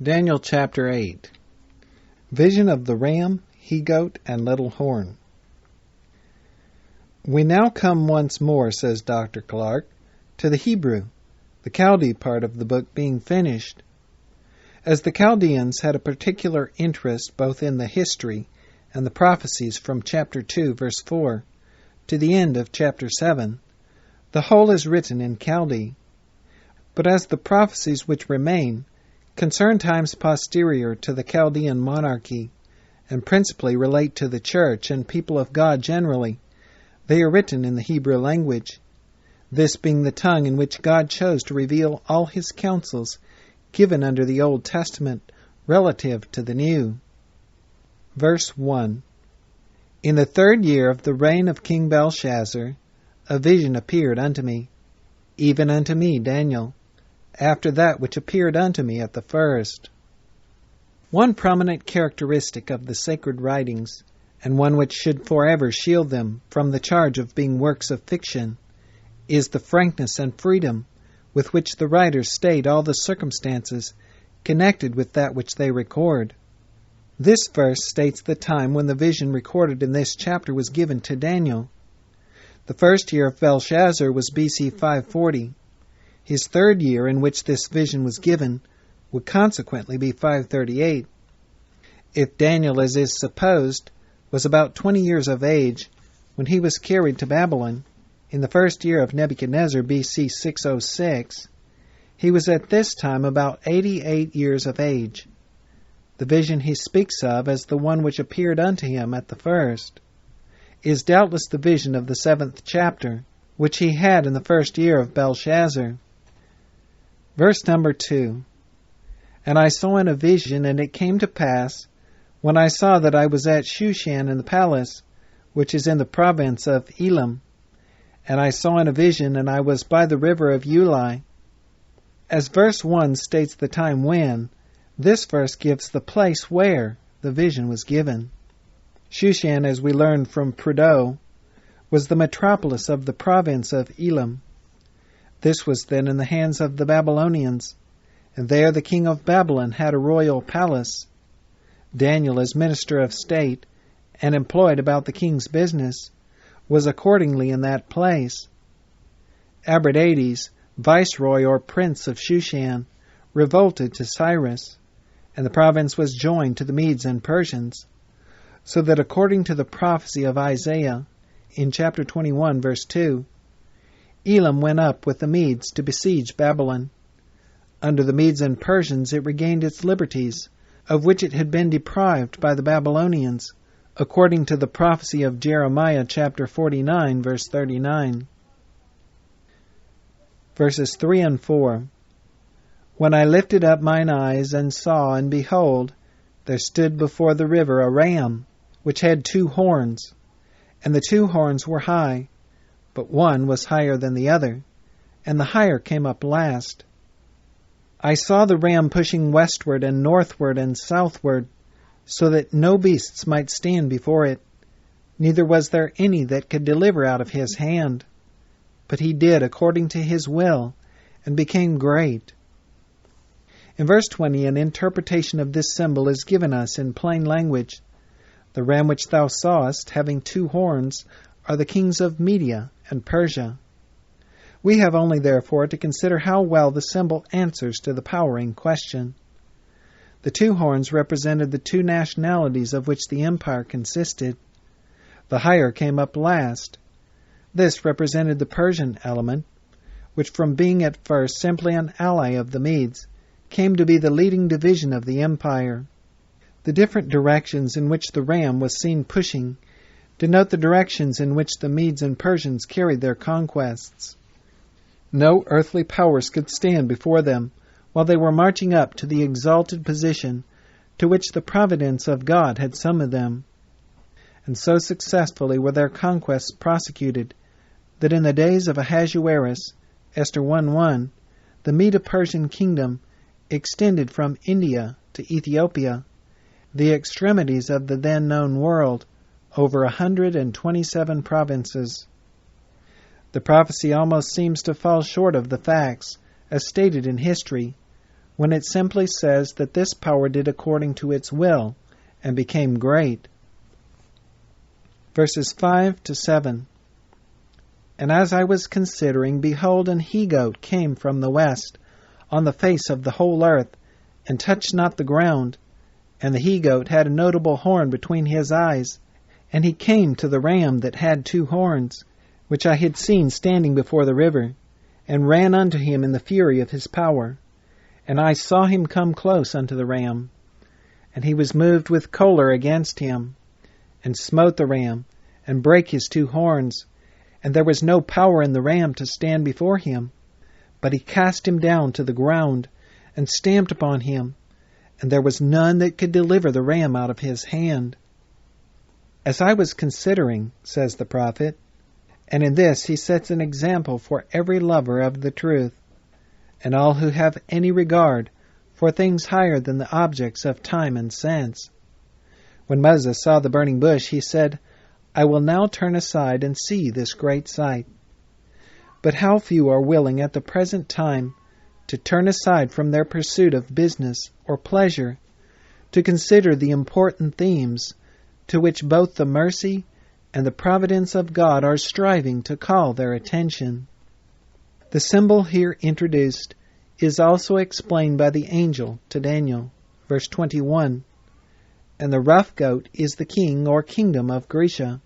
Daniel chapter 8. Vision of the ram, he-goat, and little horn. We now come once more, says Dr. Clark, to the Hebrew, the Chaldee part of the book being finished. As the Chaldeans had a particular interest both in the history and the prophecies from chapter 2, verse 4, to the end of chapter 7, the whole is written in Chaldee. But as the prophecies which remain concern times posterior to the Chaldean monarchy, and principally relate to the church and people of God generally, they are written in the Hebrew language, this being the tongue in which God chose to reveal all his counsels given under the Old Testament relative to the New. Verse 1. In the 3rd year of the reign of King Belshazzar, a vision appeared unto me, even unto me, Daniel, after that which appeared unto me at the first. One prominent characteristic of the sacred writings, and one which should forever shield them from the charge of being works of fiction, is the frankness and freedom with which the writers state all the circumstances connected with that which they record. This verse states the time when the vision recorded in this chapter was given to Daniel. The 1st year of Belshazzar was BC 540. His 3rd year in which this vision was given would consequently be 538. If Daniel, as is supposed, was about 20 years of age when he was carried to Babylon in the 1st year of Nebuchadnezzar BC 606, he was at this time about 88 years of age. The vision he speaks of as the one which appeared unto him at the first is doubtless the vision of the 7th chapter, which he had in the 1st year of Belshazzar. Verse number 2. And I saw in a vision, and it came to pass, when I saw that I was at Shushan in the palace, which is in the province of Elam, and I saw in a vision, and I was by the river of Uli. As verse 1 states the time when, this verse gives the place where the vision was given. Shushan, as we learn from Prideaux, was the metropolis of the province of Elam. This was then in the hands of the Babylonians, and there the king of Babylon had a royal palace. Daniel, as minister of state, and employed about the king's business, was accordingly in that place. Abradates, viceroy or prince of Shushan, revolted to Cyrus, and the province was joined to the Medes and Persians, so that according to the prophecy of Isaiah, in chapter 21, verse 2, Elam went up with the Medes to besiege Babylon. Under the Medes and Persians it regained its liberties, of which it had been deprived by the Babylonians, according to the prophecy of Jeremiah chapter 49, verse 39. Verses 3 and 4. When I lifted up mine eyes and saw, and behold, there stood before the river a ram, which had 2 horns, and the 2 horns were high, but one was higher than the other, and the higher came up last. I saw the ram pushing westward and northward and southward, so that no beasts might stand before it, neither was there any that could deliver out of his hand. But he did according to his will, and became great. In verse 20, an interpretation of this symbol is given us in plain language. The ram which thou sawest, having 2 horns, are the kings of Media and Persia. We have only, therefore, to consider how well the symbol answers to the power in question. The 2 horns represented the 2 nationalities of which the empire consisted. The higher came up last. This represented the Persian element, which from being at first simply an ally of the Medes, came to be the leading division of the empire. The different directions in which the ram was seen pushing denote the directions in which the Medes and Persians carried their conquests. No earthly powers could stand before them while they were marching up to the exalted position to which the providence of God had summoned them. And so successfully were their conquests prosecuted that in the days of Ahasuerus, Esther 1:1, the Medo-Persian kingdom extended from India to Ethiopia, the extremities of the then known world, over 127 provinces. The prophecy almost seems to fall short of the facts, as stated in history, when it simply says that this power did according to its will and became great. Verses 5 to 7. And as I was considering, behold, an he-goat came from the west on the face of the whole earth, and touched not the ground. And the he-goat had a notable horn between his eyes. And he came to the ram that had 2 horns, which I had seen standing before the river, and ran unto him in the fury of his power. And I saw him come close unto the ram. And he was moved with choler against him, and smote the ram, and brake his 2 horns. And there was no power in the ram to stand before him. But he cast him down to the ground, and stamped upon him. And there was none that could deliver the ram out of his hand. As I was considering, says the prophet, and in this he sets an example for every lover of the truth, and all who have any regard for things higher than the objects of time and sense. When Moses saw the burning bush, he said, I will now turn aside and see this great sight. But how few are willing at the present time to turn aside from their pursuit of business or pleasure to consider the important themes to which both the mercy and the providence of God are striving to call their attention. The symbol here introduced is also explained by the angel to Daniel, verse 21, and the rough goat is the king or kingdom of Grecia.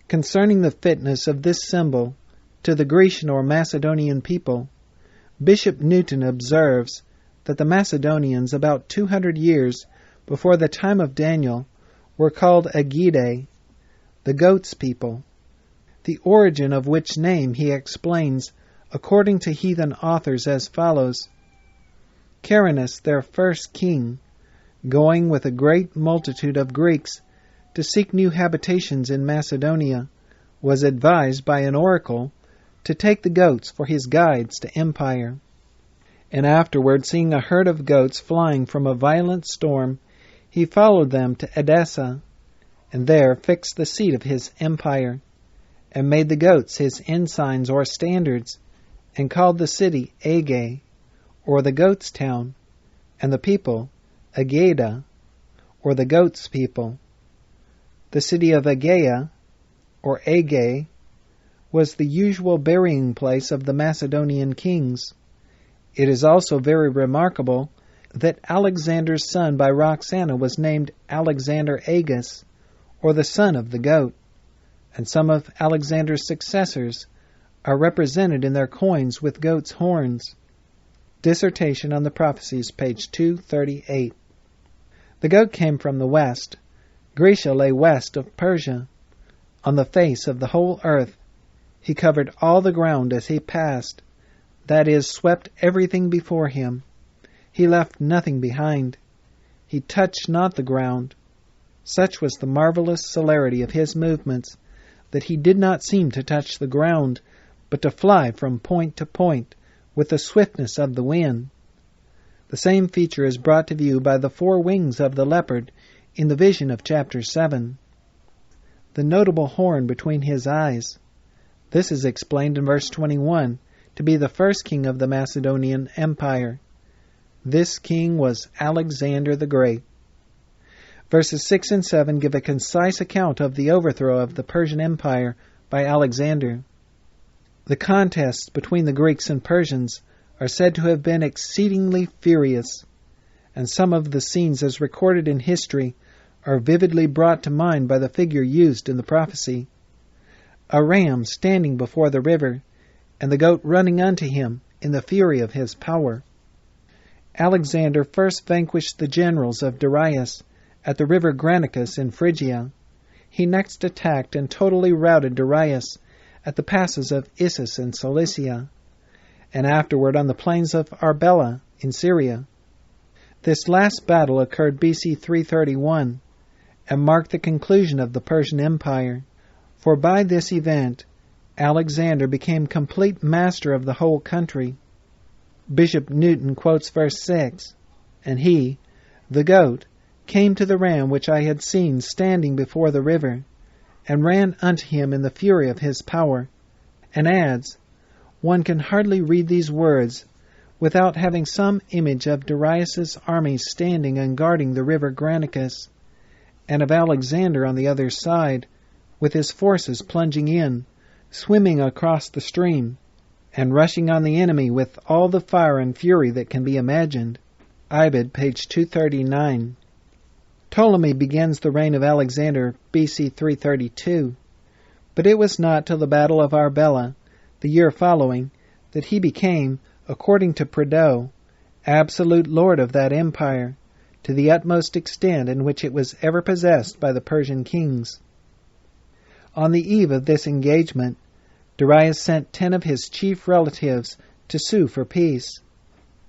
Concerning the fitness of this symbol to the Grecian or Macedonian people, Bishop Newton observes that the Macedonians about 200 years before the time of Daniel were called Agidae, the goat's people, the origin of which name he explains according to heathen authors as follows. Carinus, their first king, going with a great multitude of Greeks to seek new habitations in Macedonia, was advised by an oracle to take the goats for his guides to empire. And afterward, seeing a herd of goats flying from a violent storm, he followed them to Edessa, and there fixed the seat of his empire, and made the goats his ensigns or standards, and called the city Agai, or the goats' town, and the people Agaida, or the goats' people. The city of Agaia, or Agai, was the usual burying place of the Macedonian kings. It is also very remarkable that Alexander's son by Roxana was named Alexander Agus, or the son of the goat, and some of Alexander's successors are represented in their coins with goats' horns. Dissertation on the Prophecies, page 238. The goat came from the west. Grecia lay west of Persia. On the face of the whole earth, he covered all the ground as he passed, that is, swept everything before him. He left nothing behind. He touched not the ground. Such was the marvelous celerity of his movements, that he did not seem to touch the ground, but to fly from point to point with the swiftness of the wind. The same feature is brought to view by the 4 wings of the leopard in the vision of chapter 7. The notable horn between his eyes. This is explained in verse 21 to be the first king of the Macedonian Empire. This king was Alexander the Great. Verses 6 and 7 give a concise account of the overthrow of the Persian Empire by Alexander. The contests between the Greeks and Persians are said to have been exceedingly furious, and some of the scenes as recorded in history are vividly brought to mind by the figure used in the prophecy. A ram standing before the river, and the goat running unto him in the fury of his power. Alexander first vanquished the generals of Darius at the river Granicus in Phrygia. He next attacked and totally routed Darius at the passes of Issus in Cilicia, and afterward on the plains of Arbela in Syria. This last battle occurred BC 331, and marked the conclusion of the Persian Empire, for by this event Alexander became complete master of the whole country. Bishop Newton quotes verse 6, and he, the goat, came to the ram which I had seen standing before the river, and ran unto him in the fury of his power, and adds, one can hardly read these words without having some image of Darius's armies standing and guarding the river Granicus, and of Alexander on the other side, with his forces plunging in, swimming across the stream, and rushing on the enemy with all the fire and fury that can be imagined. Ibid, page 239. Ptolemy begins the reign of Alexander BC 332, but it was not till the Battle of Arbela, the year following, that he became, according to Prideaux, absolute lord of that empire, to the utmost extent in which it was ever possessed by the Persian kings. On the eve of this engagement, Darius sent 10 of his chief relatives to sue for peace,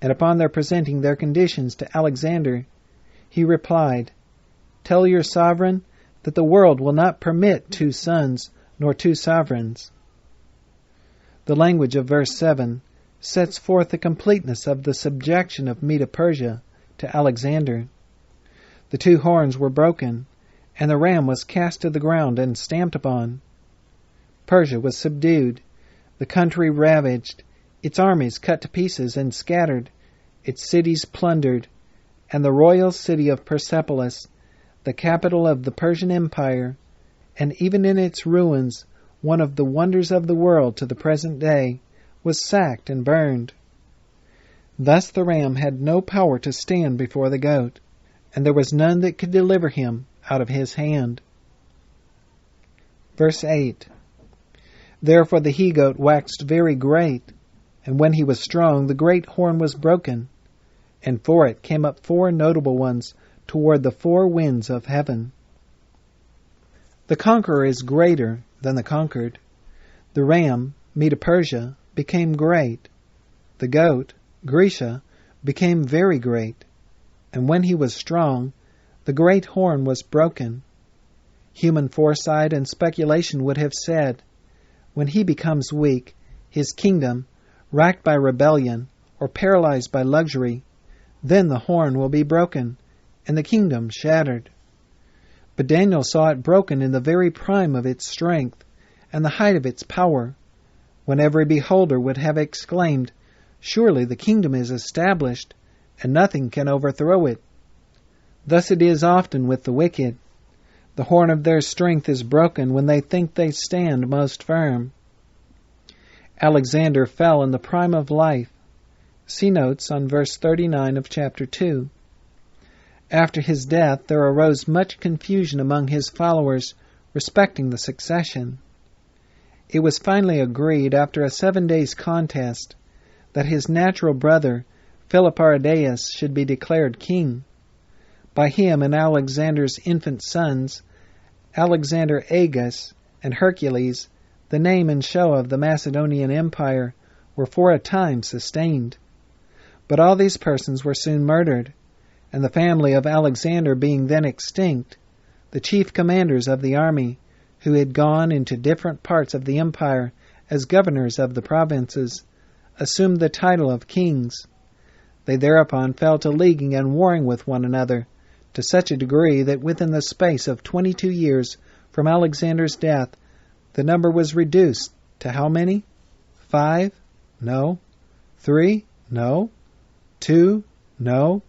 and upon their presenting their conditions to Alexander, he replied, "Tell your sovereign that the world will not permit 2 sons nor 2 sovereigns." The language of verse 7 sets forth the completeness of the subjection of Medo-Persia to Alexander. The 2 horns were broken, and the ram was cast to the ground and stamped upon. Persia was subdued, the country ravaged, its armies cut to pieces and scattered, its cities plundered, and the royal city of Persepolis, the capital of the Persian Empire, and even in its ruins, one of the wonders of the world to the present day, was sacked and burned. Thus the ram had no power to stand before the goat, and there was none that could deliver him out of his hand. Verse 8. Therefore the he-goat waxed very great, and when he was strong, the great horn was broken, and for it came up 4 notable ones toward the 4 winds of heaven. The conqueror is greater than the conquered. The ram, Medo-Persia, became great. The goat, Grecia, became very great. And when he was strong, the great horn was broken. Human foresight and speculation would have said, when he becomes weak, his kingdom, racked by rebellion or paralyzed by luxury, then the horn will be broken, and the kingdom shattered. But Daniel saw it broken in the very prime of its strength, and the height of its power, when every beholder would have exclaimed, "Surely the kingdom is established, and nothing can overthrow it." Thus it is often with the wicked. The horn of their strength is broken when they think they stand most firm. Alexander fell in the prime of life. See notes on verse 39 of chapter 2. After his death there arose much confusion among his followers respecting the succession. It was finally agreed, after a 7 days' contest, that his natural brother, Philipparidaeus, should be declared king. By him and Alexander's infant sons, Alexander Agus and Hercules, the name and show of the Macedonian Empire, were for a time sustained. But all these persons were soon murdered, and the family of Alexander being then extinct, the chief commanders of the army, who had gone into different parts of the empire as governors of the provinces, assumed the title of kings. They thereupon fell to leaguing and warring with one another, to such a degree that within the space of 22 years from Alexander's death, the number was reduced to how many? 5? No. 3? No. 2? No.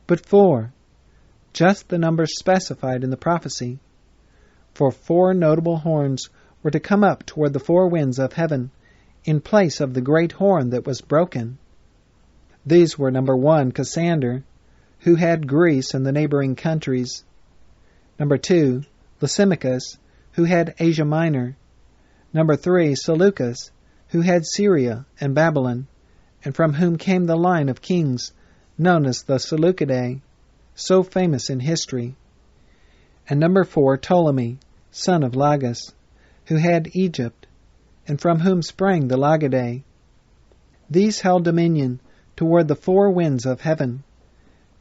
But 4. Just the number specified in the prophecy. For 4 notable horns were to come up toward the 4 winds of heaven, in place of the great horn that was broken. These were, number 1, Cassander, who had Greece and the neighboring countries. Number 2, Lysimachus, who had Asia Minor. Number 3, Seleucus, who had Syria and Babylon, and from whom came the line of kings, known as the Seleucidae, so famous in history. And number 4, Ptolemy, son of Lagus, who had Egypt, and from whom sprang the Lagidae. These held dominion toward the 4 winds of heaven.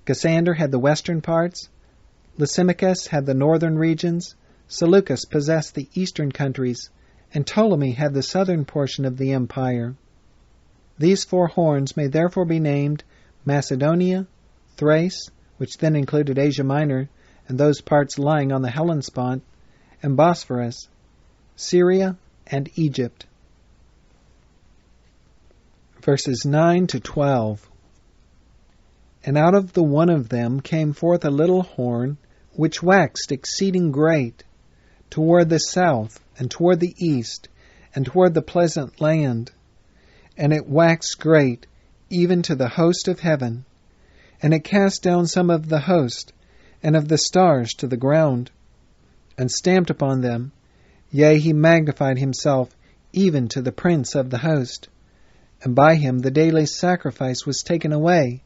Cassander had the western parts, Lysimachus had the northern regions, Seleucus possessed the eastern countries, and Ptolemy had the southern portion of the empire. These 4 horns may therefore be named Macedonia, Thrace, which then included Asia Minor and those parts lying on the Hellespont, and Bosphorus, Syria, and Egypt. verses 9 to 12. And out of the one of them came forth a little horn, which waxed exceeding great, toward the south, and toward the east, and toward the pleasant land. And it waxed great, even to the host of heaven. And it cast down some of the host, and of the stars to the ground, and stamped upon them. Yea, he magnified himself, even to the prince of the host. And by him the daily sacrifice was taken away,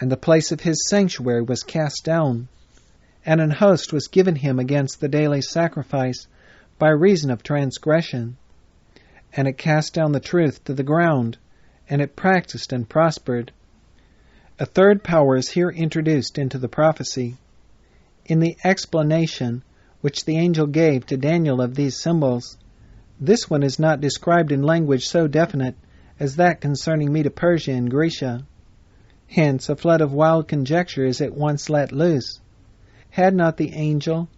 and the place of his sanctuary was cast down. And an host was given him against the daily sacrifice, by reason of transgression. And it cast down the truth to the ground, and it practiced and prospered. A third power is here introduced into the prophecy. In the explanation which the angel gave to Daniel of these symbols, this one is not described in language so definite as that concerning Medo-Persia and Grecia. Hence, a flood of wild conjecture is at once let loose. Had not the angel,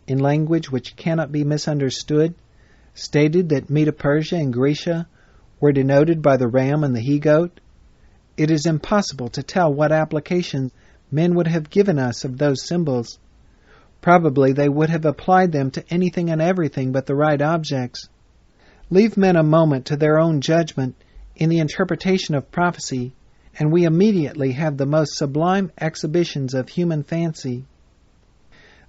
in language which cannot be misunderstood, stated that Medo-Persia and Grecia were denoted by the ram and the he-goat? It is impossible to tell what application men would have given us of those symbols. Probably they would have applied them to anything and everything but the right objects. Leave men a moment to their own judgment in the interpretation of prophecy, and we immediately have the most sublime exhibitions of human fancy.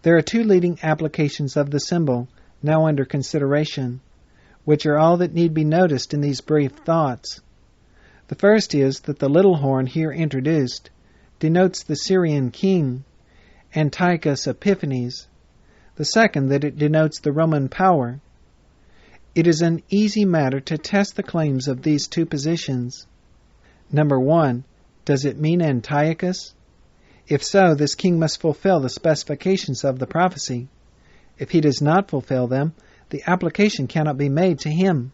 There are two leading applications of the symbol now under consideration, which are all that need be noticed in these brief thoughts. The first is that the little horn here introduced denotes the Syrian king, Antiochus Epiphanes. The second, that it denotes the Roman power. It is an easy matter to test the claims of these two positions. Number 1, does it mean Antiochus? If so, this king must fulfill the specifications of the prophecy. If he does not fulfill them, the application cannot be made to him.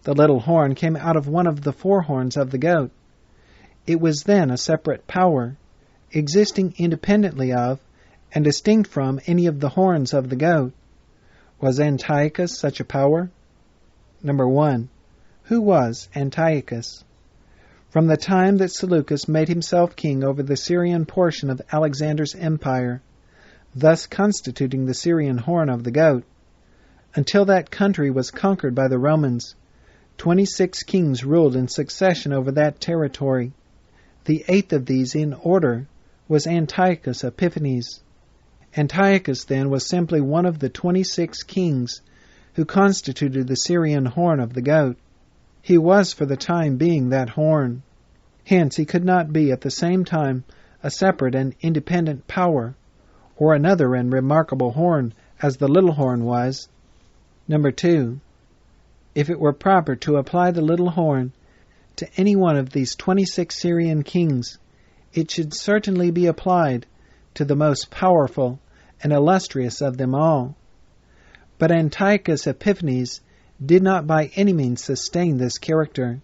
The little horn came out of one of the four horns of the goat. It was then a separate power, existing independently of and distinct from any of the horns of the goat. Was Antiochus such a power? Number 1. Who was Antiochus? From the time that Seleucus made himself king over the Syrian portion of Alexander's empire, thus constituting the Syrian horn of the goat, until that country was conquered by the Romans, 26 kings ruled in succession over that territory. The 8th of these in order was Antiochus Epiphanes. Antiochus then was simply one of the 26 kings who constituted the Syrian horn of the goat. He was for the time being that horn. Hence he could not be at the same time a separate and independent power, or another and remarkable horn as the little horn was. Number 2. If it were proper to apply the little horn to any one of these 26 Syrian kings, it should certainly be applied to the most powerful and illustrious of them all. But Antiochus Epiphanes did not by any means sustain this character.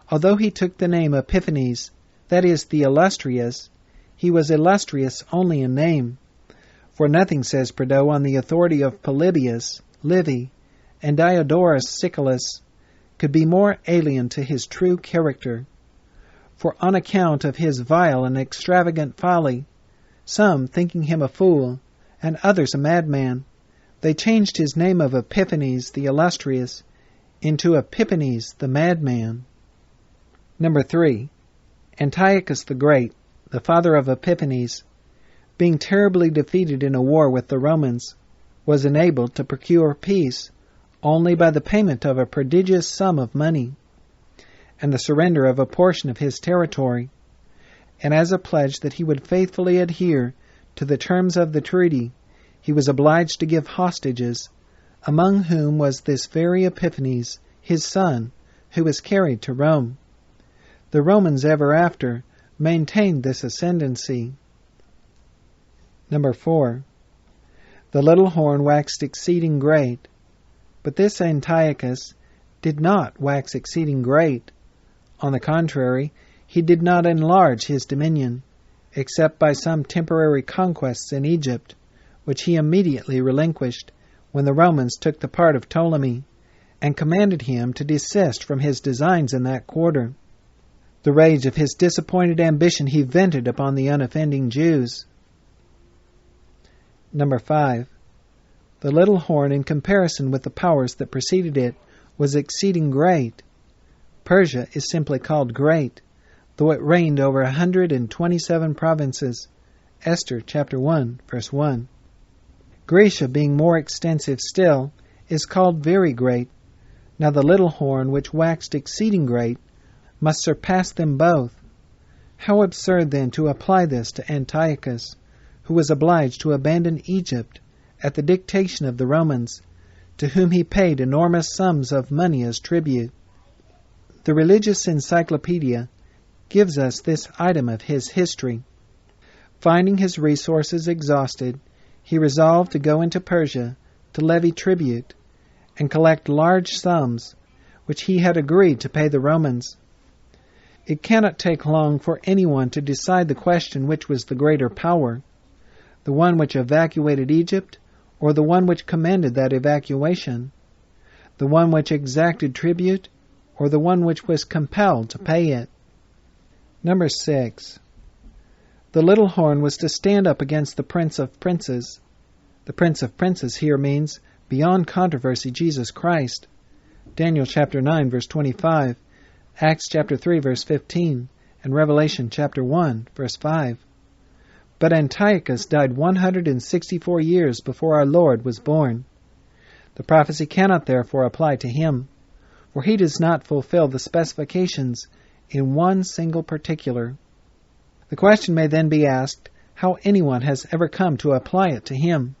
Although he took the name Epiphanes, that is, the illustrious, he was illustrious only in name. For nothing, says Prideaux, on the authority of Polybius, Livy, and Diodorus Siculus, could be more alien to his true character. For on account of his vile and extravagant folly, some thinking him a fool, and others a madman, they changed his name of Epiphanes the illustrious into Epiphanes the madman. Number 3. Antiochus the Great, the father of Epiphanes, being terribly defeated in a war with the Romans, was enabled to procure peace only by the payment of a prodigious sum of money, and the surrender of a portion of his territory, and as a pledge that he would faithfully adhere to the terms of the treaty, he was obliged to give hostages, among whom was this very Epiphanes, his son, who was carried to Rome. The Romans ever after maintained this ascendancy. Number 4. The little horn waxed exceeding great. But this Antiochus did not wax exceeding great. On the contrary, he did not enlarge his dominion, except by some temporary conquests in Egypt, which he immediately relinquished when the Romans took the part of Ptolemy, and commanded him to desist from his designs in that quarter. The rage of his disappointed ambition he vented upon the unoffending Jews. Number 5. The little horn, in comparison with the powers that preceded it, was exceeding great. Persia is simply called great, though it reigned over 127 provinces. Esther chapter 1, verse 1. Grecia, being more extensive still, is called very great. Now the little horn, which waxed exceeding great, must surpass them both. How absurd, then, to apply this to Antiochus, who was obliged to abandon Egypt at the dictation of the Romans, to whom he paid enormous sums of money as tribute. The Religious Encyclopedia gives us this item of his history. Finding his resources exhausted, he resolved to go into Persia to levy tribute and collect large sums, which he had agreed to pay the Romans. It cannot take long for anyone to decide the question which was the greater power, the one which evacuated Egypt or the one which commanded that evacuation, the one which exacted tribute or the one which was compelled to pay it. Number 6. The little horn was to stand up against the Prince of Princes. The Prince of Princes here means, beyond controversy, Jesus Christ. Daniel chapter 9, verse 25, Acts chapter 3, verse 15, and Revelation chapter 1, verse 5. But Antiochus died 164 years before our Lord was born. The prophecy cannot therefore apply to him, for he does not fulfill the specifications in one single particular. The question may then be asked how anyone has ever come to apply it to him.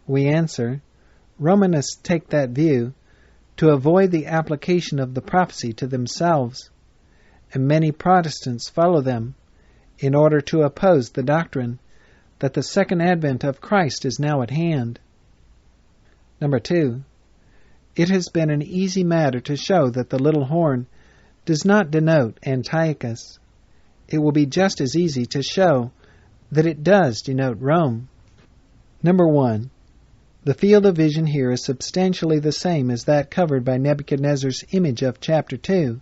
We answer, Romanists take that view to avoid the application of the prophecy to themselves, and many Protestants follow them in order to oppose the doctrine that the second advent of Christ is now at hand. Number 2. It has been an easy matter to show that the little horn does not denote Antiochus. It will be just as easy to show that it does denote Rome. Number 1. The field of vision here is substantially the same as that covered by Nebuchadnezzar's image of chapter 2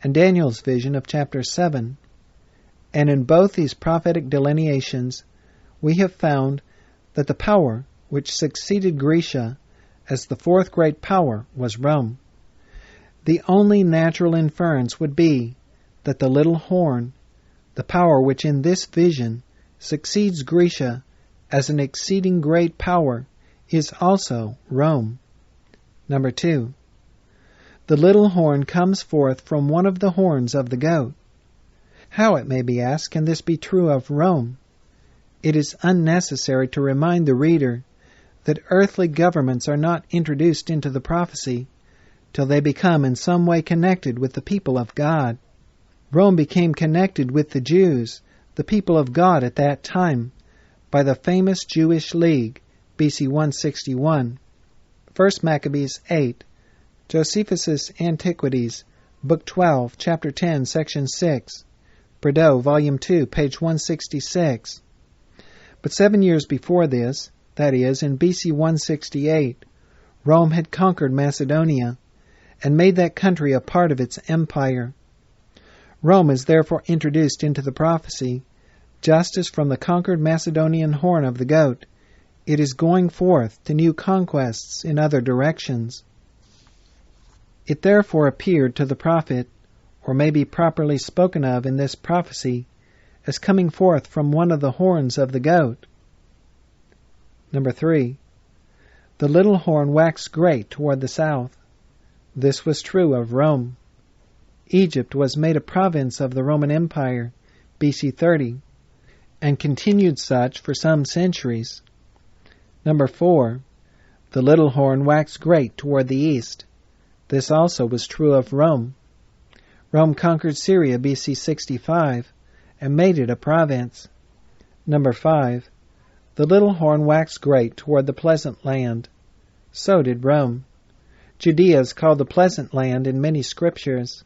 and Daniel's vision of chapter 7. And in both these prophetic delineations, we have found that the power which succeeded Grecia as the fourth great power was Rome. The only natural inference would be that the little horn, the power which in this vision succeeds Grecia as an exceeding great power, is also Rome. Number 2. The little horn comes forth from one of the horns of the goat. How, it may be asked, can this be true of Rome? It is unnecessary to remind the reader that earthly governments are not introduced into the prophecy till they become in some way connected with the people of God. Rome became connected with the Jews, the people of God at that time, by the famous Jewish League, BC 161. 1 Maccabees 8, Josephus' Antiquities, Book 12, Chapter 10, Section 6, Bordeaux, Volume 2, page 166. But 7 years before this, that is, in BC 168, Rome had conquered Macedonia and made that country a part of its empire. Rome is therefore introduced into the prophecy, just as from the conquered Macedonian horn of the goat, it is going forth to new conquests in other directions. It therefore appeared to the prophet, or may be properly spoken of in this prophecy, as coming forth from one of the horns of the goat. Number 3. The little horn waxed great toward the south. This was true of Rome. Egypt was made a province of the Roman Empire, BC 30, and continued such for some centuries. Number 4. The little horn waxed great toward the east. This also was true of Rome. Rome conquered Syria BC 65 and made it a province. Number 5. The little horn waxed great toward the pleasant land. So did Rome. Judea is called the pleasant land in many scriptures.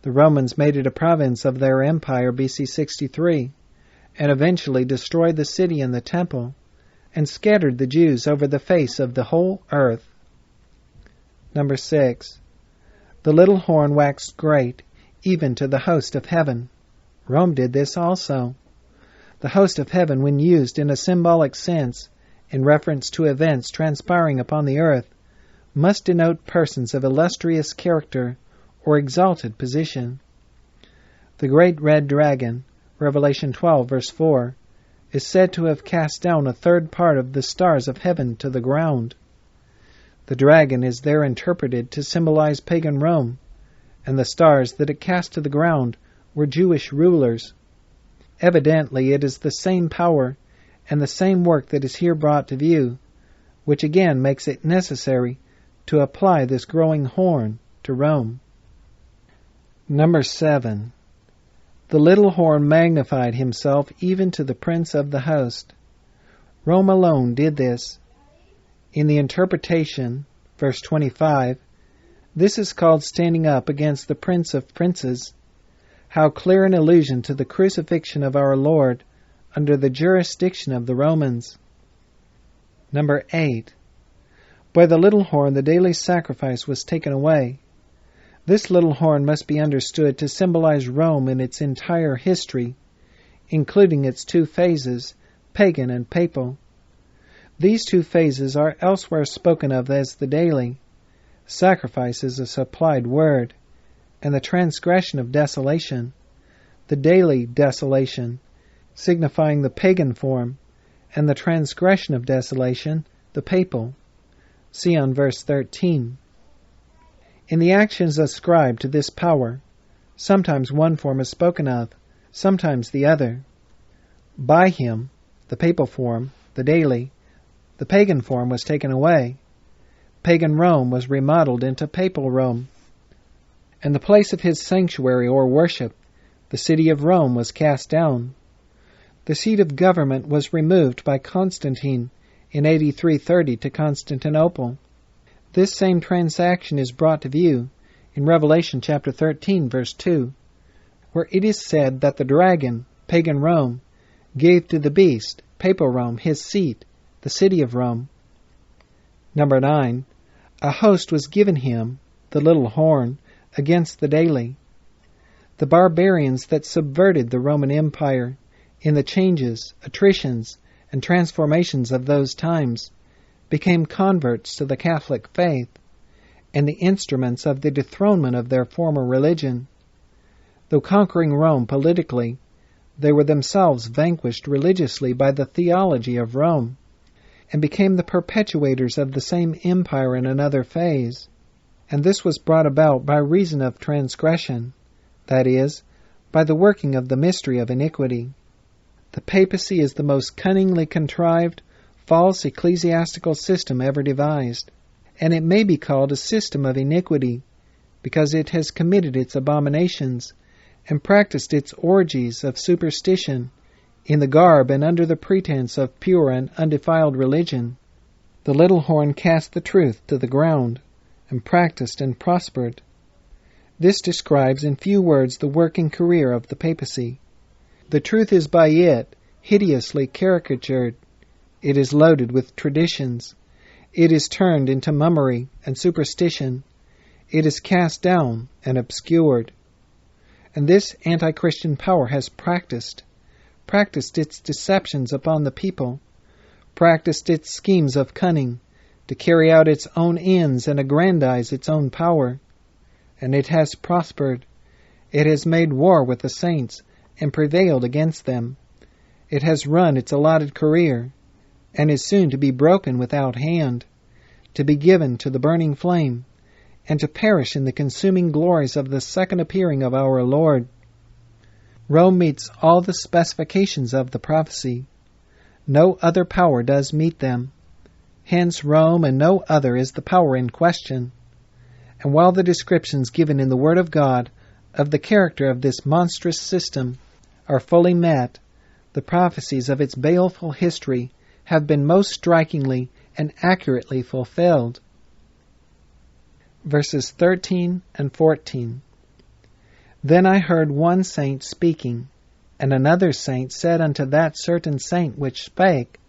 The Romans made it a province of their empire BC 63 and eventually destroyed the city and the temple and scattered the Jews over the face of the whole earth. Number 6. The little horn waxed great even to the host of heaven. Rome did this also. The host of heaven, when used in a symbolic sense, in reference to events transpiring upon the earth, must denote persons of illustrious character or exalted position. The great red dragon, Revelation 12, verse 4, is said to have cast down a third part of the stars of heaven to the ground. The dragon is there interpreted to symbolize pagan Rome, and the stars that it cast to the ground were Jewish rulers. Evidently it is the same power and the same work that is here brought to view, which again makes it necessary to apply this growing horn to Rome. Number 7. The little horn magnified himself even to the prince of the host. Rome alone did this. In the interpretation, verse 25, this is called standing up against the Prince of Princes. How clear an allusion to the crucifixion of our Lord under the jurisdiction of the Romans. Number 8. By the little horn the daily sacrifice was taken away. This little horn must be understood to symbolize Rome in its entire history, including its two phases, pagan and papal. These two phases are elsewhere spoken of as the daily. Sacrifice is a supplied word, and the transgression of desolation, the daily desolation, signifying the pagan form, and the transgression of desolation, the papal. See on verse 13. In the actions ascribed to this power, sometimes one form is spoken of, sometimes the other. By him, the papal form, the daily, the pagan form was taken away. Pagan Rome was remodeled into papal Rome. And the place of his sanctuary or worship, the city of Rome, was cast down. The seat of government was removed by Constantine in AD 330 to Constantinople. This same transaction is brought to view in Revelation chapter 13, verse 2, where it is said that the dragon, pagan Rome, gave to the beast, papal Rome, his seat, the city of Rome. Number 9. A host was given him, the little horn, against the daily. The barbarians that subverted the Roman Empire in the changes, attritions, and transformations of those times became converts to the Catholic faith and the instruments of the dethronement of their former religion. Though conquering Rome politically, they were themselves vanquished religiously by the theology of Rome and became the perpetuators of the same empire in another phase. And this was brought about by reason of transgression, that is, by the working of the mystery of iniquity. The papacy is the most cunningly contrived, false ecclesiastical system ever devised, and it may be called a system of iniquity, because it has committed its abominations and practiced its orgies of superstition in the garb and under the pretense of pure and undefiled religion. The little horn cast the truth to the ground, and practiced and prospered. This describes in few words the working career of the papacy. The truth is by it hideously caricatured. It is loaded with traditions. It is turned into mummery and superstition. It is cast down and obscured. And this anti-Christian power has practiced its deceptions upon the people, practiced its schemes of cunning, to carry out its own ends and aggrandize its own power. And it has prospered. It has made war with the saints and prevailed against them. It has run its allotted career, and is soon to be broken without hand, to be given to the burning flame, and to perish in the consuming glories of the second appearing of our Lord. Rome meets all the specifications of the prophecy. No other power does meet them. Hence Rome and no other is the power in question. And while the descriptions given in the Word of God of the character of this monstrous system are fully met, the prophecies of its baleful history have been most strikingly and accurately fulfilled. Verses 13 and 14. Then I heard one saint speaking, and another saint said unto that certain saint which spake,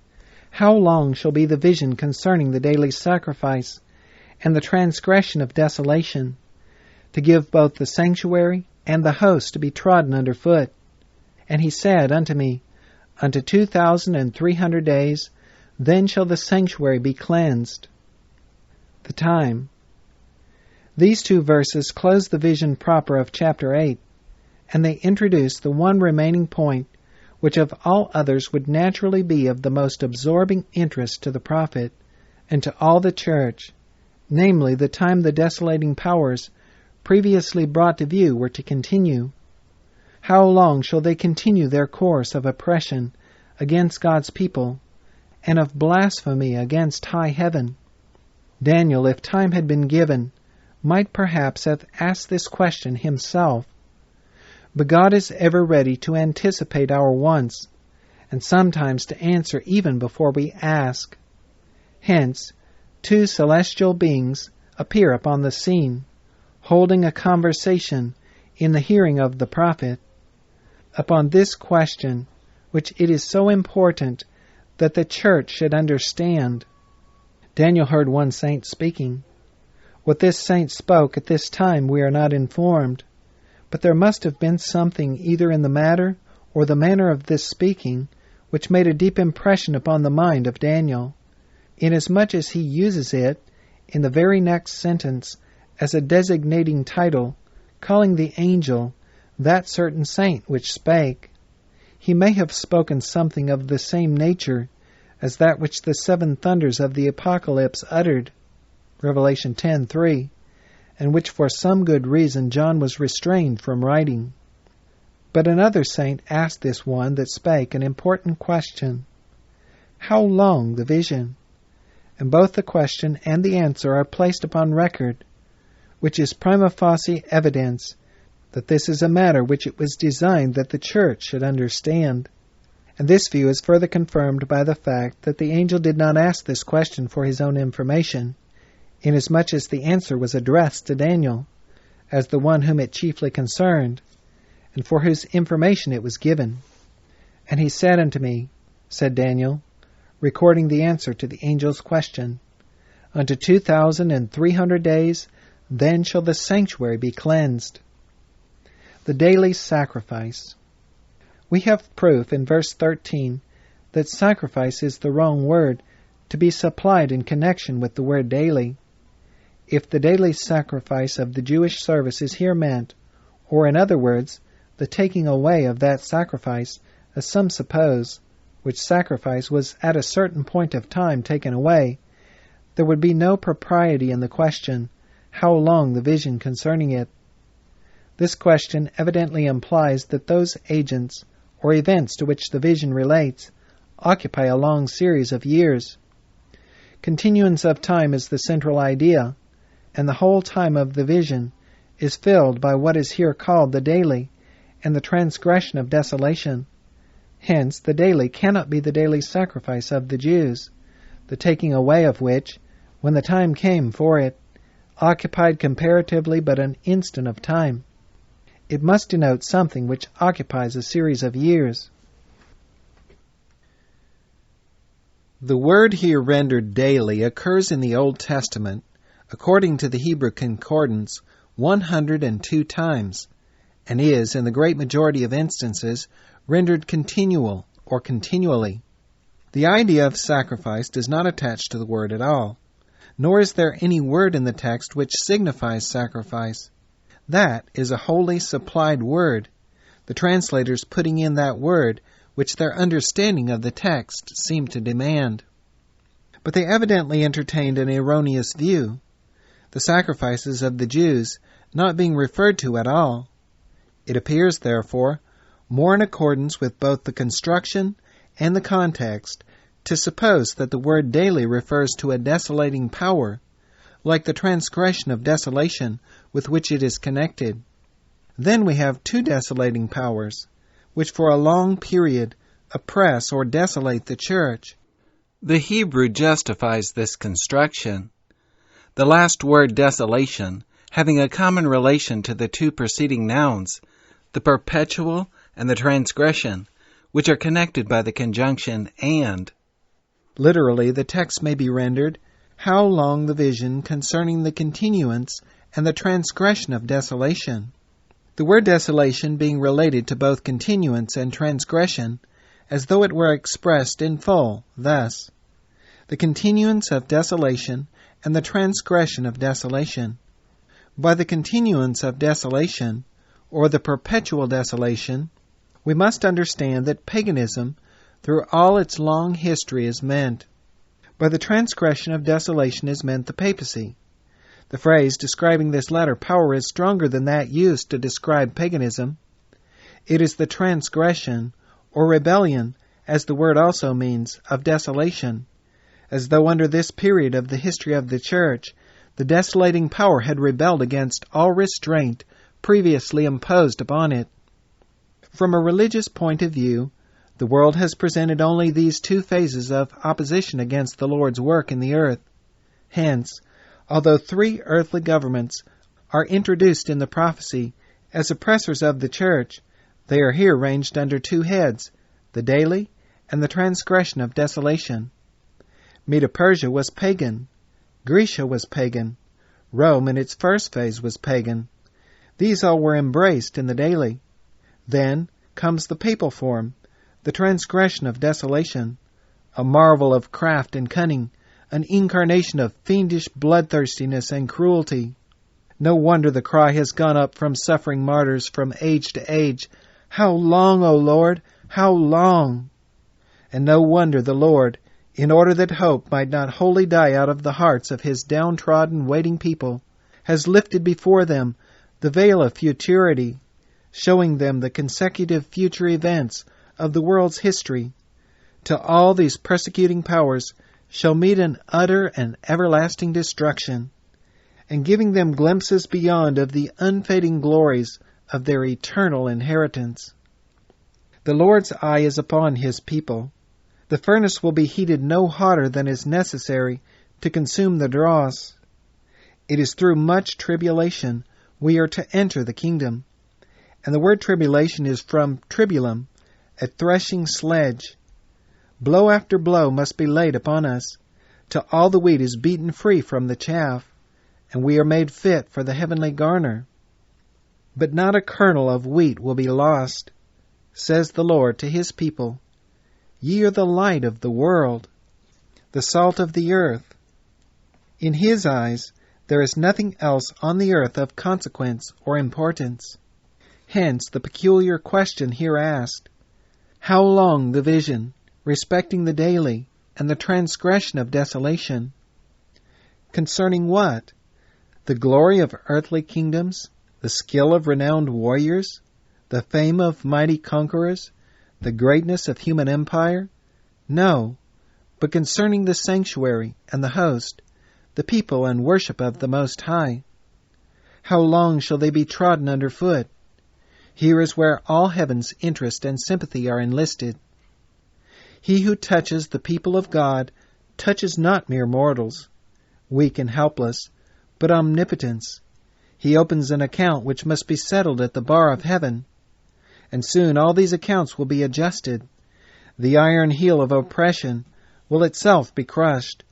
How long shall be the vision concerning the daily sacrifice, and the transgression of desolation, to give both the sanctuary and the host to be trodden under foot. And he said unto me, Unto 2,300 days, then shall the sanctuary be cleansed. The time. These two verses close the vision proper of chapter 8, and they introduce the one remaining point which of all others would naturally be of the most absorbing interest to the prophet and to all the church, namely the time the desolating powers previously brought to view were to continue. How long shall they continue their course of oppression against God's people, and of blasphemy against high heaven? Daniel, if time had been given, might perhaps have asked this question himself. But God is ever ready to anticipate our wants, and sometimes to answer even before we ask. Hence, two celestial beings appear upon the scene, holding a conversation in the hearing of the prophet. Upon this question, which it is so important that the church should understand. Daniel heard one saint speaking. What this saint spoke at this time we are not informed, but there must have been something either in the matter or the manner of this speaking which made a deep impression upon the mind of Daniel, inasmuch as he uses it in the very next sentence as a designating title, calling the angel that certain saint which spake. He may have spoken something of the same nature as that which the seven thunders of the Apocalypse uttered, Revelation 10:3, and which for some good reason John was restrained from writing. But another saint asked this one that spake an important question. How long the vision? And both the question and the answer are placed upon record, which is prima facie evidence that this is a matter which it was designed that the church should understand. And this view is further confirmed by the fact that the angel did not ask this question for his own information, inasmuch as the answer was addressed to Daniel, as the one whom it chiefly concerned, and for whose information it was given. And he said unto me, said Daniel, recording the answer to the angel's question, Unto 2,300 days, then shall the sanctuary be cleansed. The daily sacrifice. We have proof in verse 13 that sacrifice is the wrong word to be supplied in connection with the word daily. If the daily sacrifice of the Jewish service is here meant, or in other words, the taking away of that sacrifice, as some suppose, which sacrifice was at a certain point of time taken away, there would be no propriety in the question, how long the vision concerning it. This question evidently implies that those agents or events to which the vision relates occupy a long series of years. Continuance of time is the central idea, and the whole time of the vision is filled by what is here called the daily and the transgression of desolation. Hence, the daily cannot be the daily sacrifice of the Jews, the taking away of which, when the time came for it, occupied comparatively but an instant of time. It must denote something which occupies a series of years. The word here rendered daily occurs in the Old Testament, according to the Hebrew Concordance, 102 times, and is, in the great majority of instances, rendered continual or continually. The idea of sacrifice does not attach to the word at all, nor is there any word in the text which signifies sacrifice. That is a wholly supplied word, the translators putting in that word which their understanding of the text seemed to demand. But they evidently entertained an erroneous view, the sacrifices of the Jews not being referred to at all. It appears, therefore, more in accordance with both the construction and the context to suppose that the word daily refers to a desolating power, like the transgression of desolation with which it is connected. Then we have two desolating powers, which for a long period oppress or desolate the church. The Hebrew justifies this construction, the last word desolation having a common relation to the two preceding nouns, the perpetual and the transgression, which are connected by the conjunction and. Literally, the text may be rendered, how long the vision concerning the continuance and the transgression of desolation. The word desolation being related to both continuance and transgression, as though it were expressed in full, thus: the continuance of desolation and the transgression of desolation. By the continuance of desolation, or the perpetual desolation, we must understand that paganism, through all its long history, is meant. By the transgression of desolation is meant the papacy. The phrase describing this latter power is stronger than that used to describe paganism. It is the transgression, or rebellion, as the word also means, of desolation, as though under this period of the history of the Church, the desolating power had rebelled against all restraint previously imposed upon it. From a religious point of view, the world has presented only these two phases of opposition against the Lord's work in the earth. Hence, although three earthly governments are introduced in the prophecy as oppressors of the Church, they are here ranged under two heads, the daily and the transgression of desolation. Medo-Persia was pagan. Grecia was pagan. Rome in its first phase was pagan. These all were embraced in the daily. Then comes the papal form, the transgression of desolation, a marvel of craft and cunning, an incarnation of fiendish bloodthirstiness and cruelty. No wonder the cry has gone up from suffering martyrs from age to age, "How long, O Lord, how long?" And no wonder the Lord, in order that hope might not wholly die out of the hearts of his downtrodden waiting people, has lifted before them the veil of futurity, showing them the consecutive future events of the world's history, till all these persecuting powers shall meet an utter and everlasting destruction, and giving them glimpses beyond of the unfading glories of their eternal inheritance. The Lord's eye is upon his people. The furnace will be heated no hotter than is necessary to consume the dross. It is through much tribulation we are to enter the kingdom. And the word tribulation is from tribulum, a threshing sledge. Blow after blow must be laid upon us, till all the wheat is beaten free from the chaff, and we are made fit for the heavenly garner. But not a kernel of wheat will be lost, says the Lord to his people. Ye are the light of the world, the salt of the earth. In his eyes there is nothing else on the earth of consequence or importance. Hence the peculiar question here asked, how long the vision respecting the daily and the transgression of desolation? Concerning what? The glory of earthly kingdoms, the skill of renowned warriors, the fame of mighty conquerors, the greatness of human empire? No, but concerning the sanctuary and the host, the people and worship of the Most High. How long shall they be trodden under foot? Here is where all heaven's interest and sympathy are enlisted. He who touches the people of God touches not mere mortals, weak and helpless, but omnipotence. He opens an account which must be settled at the bar of heaven, and soon all these accounts will be adjusted. The iron heel of oppression will itself be crushed,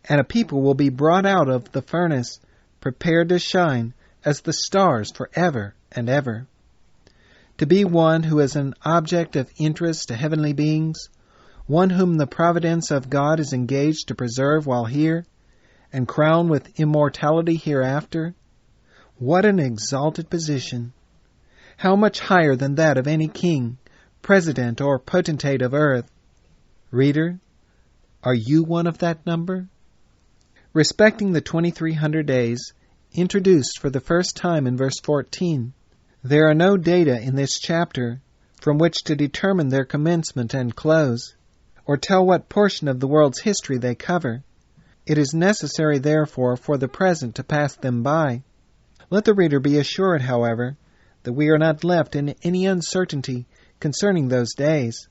and a people will be brought out of the furnace, prepared to shine as the stars forever and ever. To be one who is an object of interest to heavenly beings, one whom the providence of God is engaged to preserve while here, and crown with immortality hereafter, what an exalted position! How much higher than that of any king, president, or potentate of earth. Reader, are you one of that number? Respecting the 2300 days, introduced for the first time in verse 14, there are no data in this chapter from which to determine their commencement and close, or tell what portion of the world's history they cover. It is necessary, therefore, for the present to pass them by. Let the reader be assured, however, that we are not left in any uncertainty concerning those days.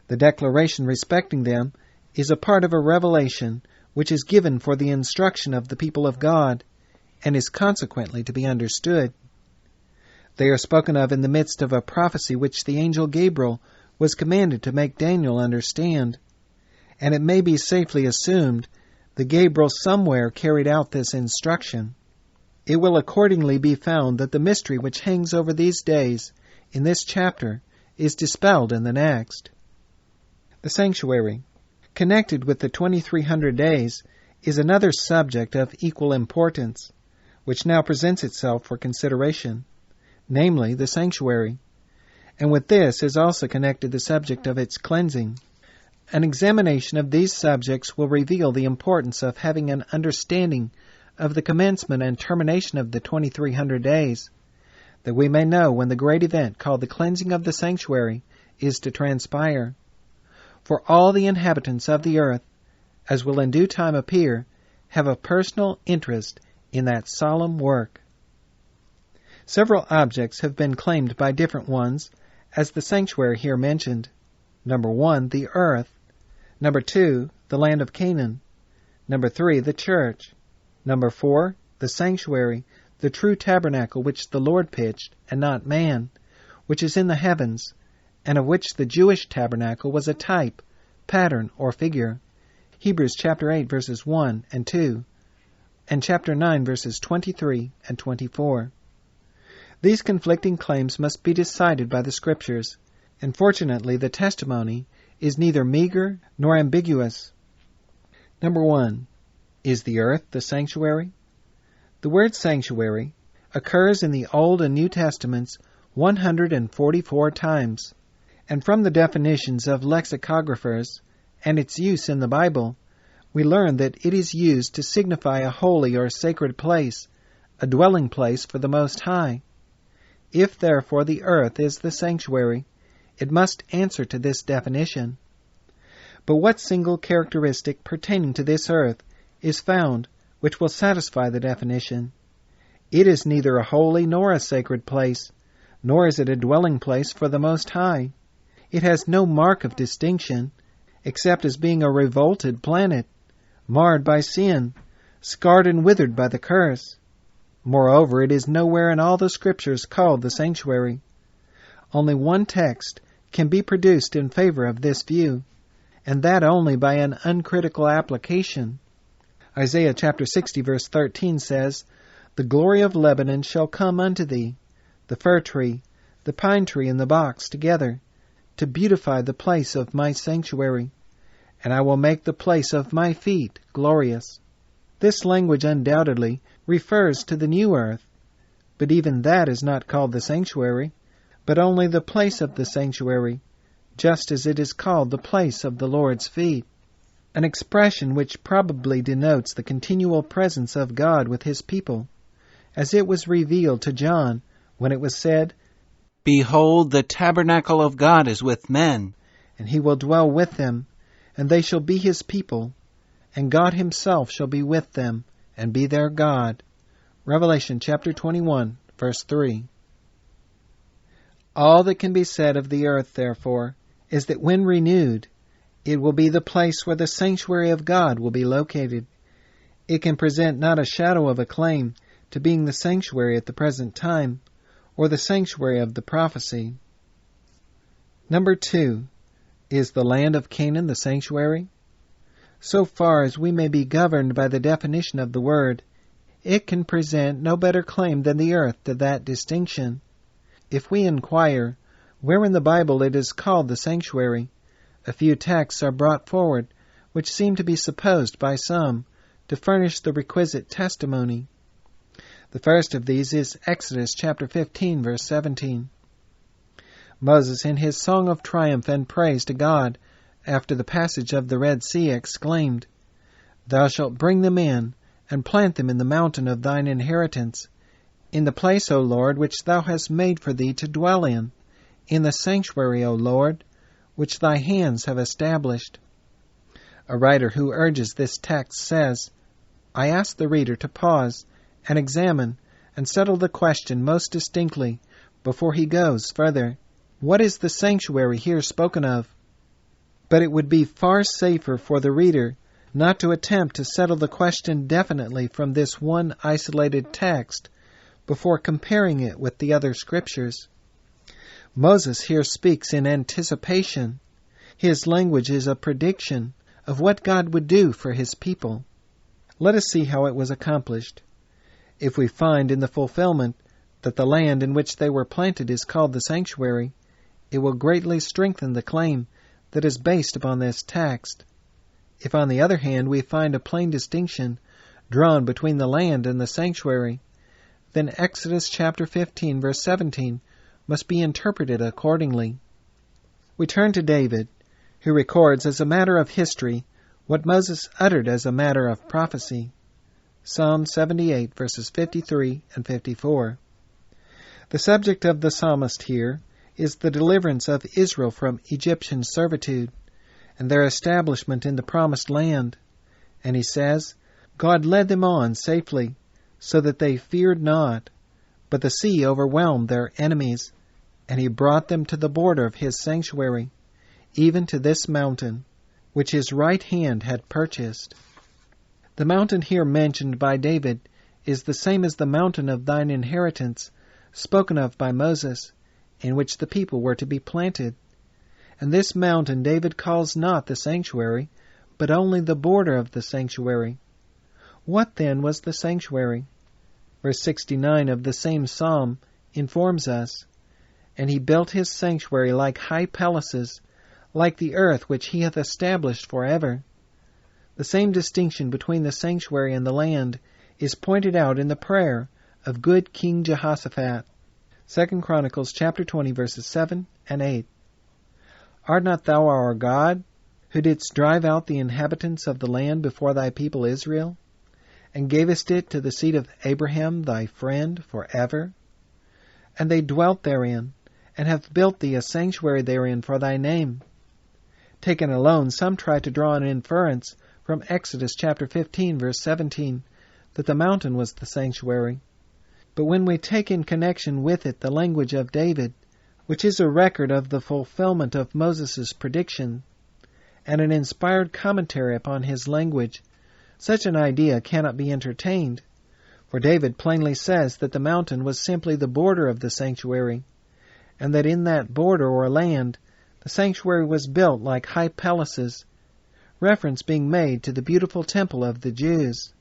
The declaration respecting them is a part of a revelation which is given for the instruction of the people of God, and is consequently to be understood. They are spoken of in the midst of a prophecy which the angel Gabriel was commanded to make Daniel understand, and it may be safely assumed that Gabriel somewhere carried out this instruction. It will accordingly be found that the mystery which hangs over these days in this chapter is dispelled in the next. The sanctuary, connected with the 2300 days, is another subject of equal importance, which now presents itself for consideration, namely the sanctuary, and with this is also connected the subject of its cleansing. An examination of these subjects will reveal the importance of having an understanding of the commencement and termination of the 2300 days, that we may know when the great event called the cleansing of the sanctuary is to transpire. For all the inhabitants of the earth, as will in due time appear, have a personal interest in that solemn work. Several objects have been claimed by different ones as the sanctuary here mentioned. Number 1, the earth. Number 2, the land of Canaan. Number 3, the church. Number 4, the sanctuary, the true tabernacle which the Lord pitched, and not man, which is in the heavens, and of which the Jewish tabernacle was a type, pattern, or figure. Hebrews chapter 8, verses 1 and 2, and chapter 9, verses 23 and 24. These conflicting claims must be decided by the Scriptures, and fortunately the testimony is neither meager nor ambiguous. Number 1. Is the earth the sanctuary? The word sanctuary occurs in the Old and New Testaments 144 times, and from the definitions of lexicographers and its use in the Bible, we learn that it is used to signify a holy or sacred place, a dwelling place for the Most High. If, therefore, the earth is the sanctuary, it must answer to this definition. But what single characteristic pertaining to this earth is found which will satisfy the definition? It is neither a holy nor a sacred place, nor is it a dwelling place for the Most High. It has no mark of distinction, except as being a revolted planet, marred by sin, scarred and withered by the curse. Moreover, it is nowhere in all the Scriptures called the sanctuary. Only one text can be produced in favor of this view, and that only by an uncritical application. Isaiah chapter 60, verse 13 says, "The glory of Lebanon shall come unto thee, the fir tree, the pine tree, and the box together, to beautify the place of my sanctuary, and I will make the place of my feet glorious." This language undoubtedly refers to the new earth, but even that is not called the sanctuary, but only the place of the sanctuary, just as it is called the place of the Lord's feet, an expression which probably denotes the continual presence of God with His people, as it was revealed to John when it was said, "Behold, the tabernacle of God is with men, and He will dwell with them, and they shall be His people, and God Himself shall be with them, and be their God." Revelation chapter 21, verse 3. All that can be said of the earth, therefore, is that when renewed, it will be the place where the sanctuary of God will be located. It can present not a shadow of a claim to being the sanctuary at the present time, or the sanctuary of the prophecy. Number 2. Is the land of Canaan the sanctuary? So far as we may be governed by the definition of the word, it can present no better claim than the earth to that distinction. If we inquire where in the Bible it is called the sanctuary, a few texts are brought forward which seem to be supposed by some to furnish the requisite testimony. The first of these is Exodus chapter 15, verse 17. Moses, in his song of triumph and praise to God after the passage of the Red Sea, exclaimed, "Thou shalt bring them in, and plant them in the mountain of thine inheritance, in the place, O Lord, which thou hast made for thee to dwell in the sanctuary, O Lord, which thy hands have established." A writer who urges this text says, "I ask the reader to pause and examine and settle the question most distinctly before he goes further. What is the sanctuary here spoken of?" But it would be far safer for the reader not to attempt to settle the question definitely from this one isolated text before comparing it with the other Scriptures. Moses here speaks in anticipation. His language is a prediction of what God would do for His people. Let us see how it was accomplished. If we find in the fulfillment that the land in which they were planted is called the sanctuary, it will greatly strengthen the claim that is based upon this text. If, on the other hand, we find a plain distinction drawn between the land and the sanctuary, then Exodus chapter 15, verse 17 must be interpreted accordingly. We turn to David, who records as a matter of history what Moses uttered as a matter of prophecy. Psalm 78, verses 53 and 54. The subject of the psalmist here is the deliverance of Israel from Egyptian servitude and their establishment in the promised land. And he says, God led them on safely, so that they feared not, but the sea overwhelmed their enemies, and he brought them to the border of his sanctuary, even to this mountain, which his right hand had purchased. The mountain here mentioned by David is the same as the mountain of thine inheritance, spoken of by Moses, in which the people were to be planted. And this mountain David calls not the sanctuary, but only the border of the sanctuary. What then was the sanctuary? Verse 69 of the same psalm informs us, And he built his sanctuary like high palaces, like the earth which he hath established forever. The same distinction between the sanctuary and the land is pointed out in the prayer of good King Jehoshaphat. 2 Chronicles chapter 20, verses 7 and 8. Art not thou our God, who didst drive out the inhabitants of the land before thy people Israel, and gavest it to the seed of Abraham thy friend forever? And they dwelt therein, and have built thee a sanctuary therein for thy name. Taken alone, some try to draw an inference from Exodus chapter 15, verse 17, that the mountain was the sanctuary. But when we take in connection with it the language of David, which is a record of the fulfillment of Moses' prediction, and an inspired commentary upon his language, such an idea cannot be entertained, for David plainly says that the mountain was simply the border of the sanctuary, and that in that border or land the sanctuary was built like high palaces, reference being made to the beautiful temple of the Jews,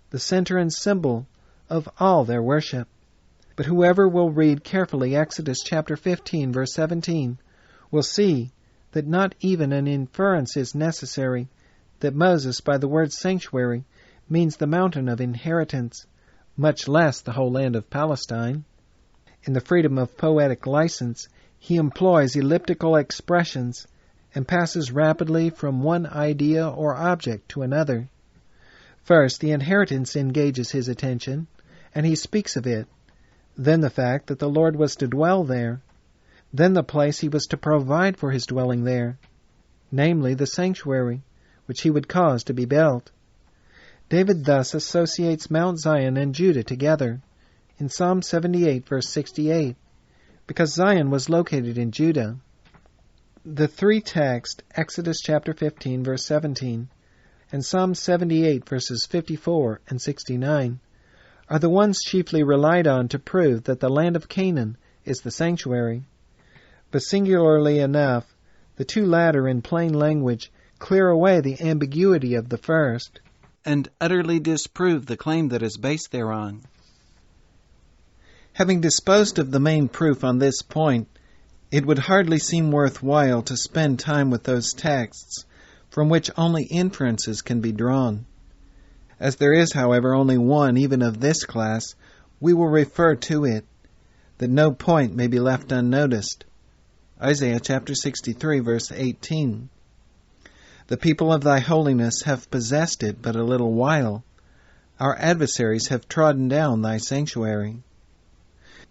the center and symbol of all their worship. But whoever will read carefully Exodus chapter 15, verse 17, will see that not even an inference is necessary that Moses, by the word sanctuary, means the mountain of inheritance, much less the whole land of Palestine. In the freedom of poetic license, he employs elliptical expressions and passes rapidly from one idea or object to another. First, the inheritance engages his attention, and he speaks of it. Then the fact that the Lord was to dwell there. Then the place he was to provide for his dwelling there, namely the sanctuary, which he would cause to be built. David thus associates Mount Zion and Judah together in Psalm 78, verse 68, because Zion was located in Judah. The three texts, Exodus chapter 15, verse 17, and Psalm 78, verses 54 and 69, are the ones chiefly relied on to prove that the land of Canaan is the sanctuary. But singularly enough, the two latter in plain language clear away the ambiguity of the first, and utterly disprove the claim that is based thereon. Having disposed of the main proof on this point, it would hardly seem worthwhile to spend time with those texts from which only inferences can be drawn. As there is, however, only one even of this class, we will refer to it, that no point may be left unnoticed. Isaiah chapter 63, verse 18. The people of thy holiness have possessed it but a little while. Our adversaries have trodden down thy sanctuary.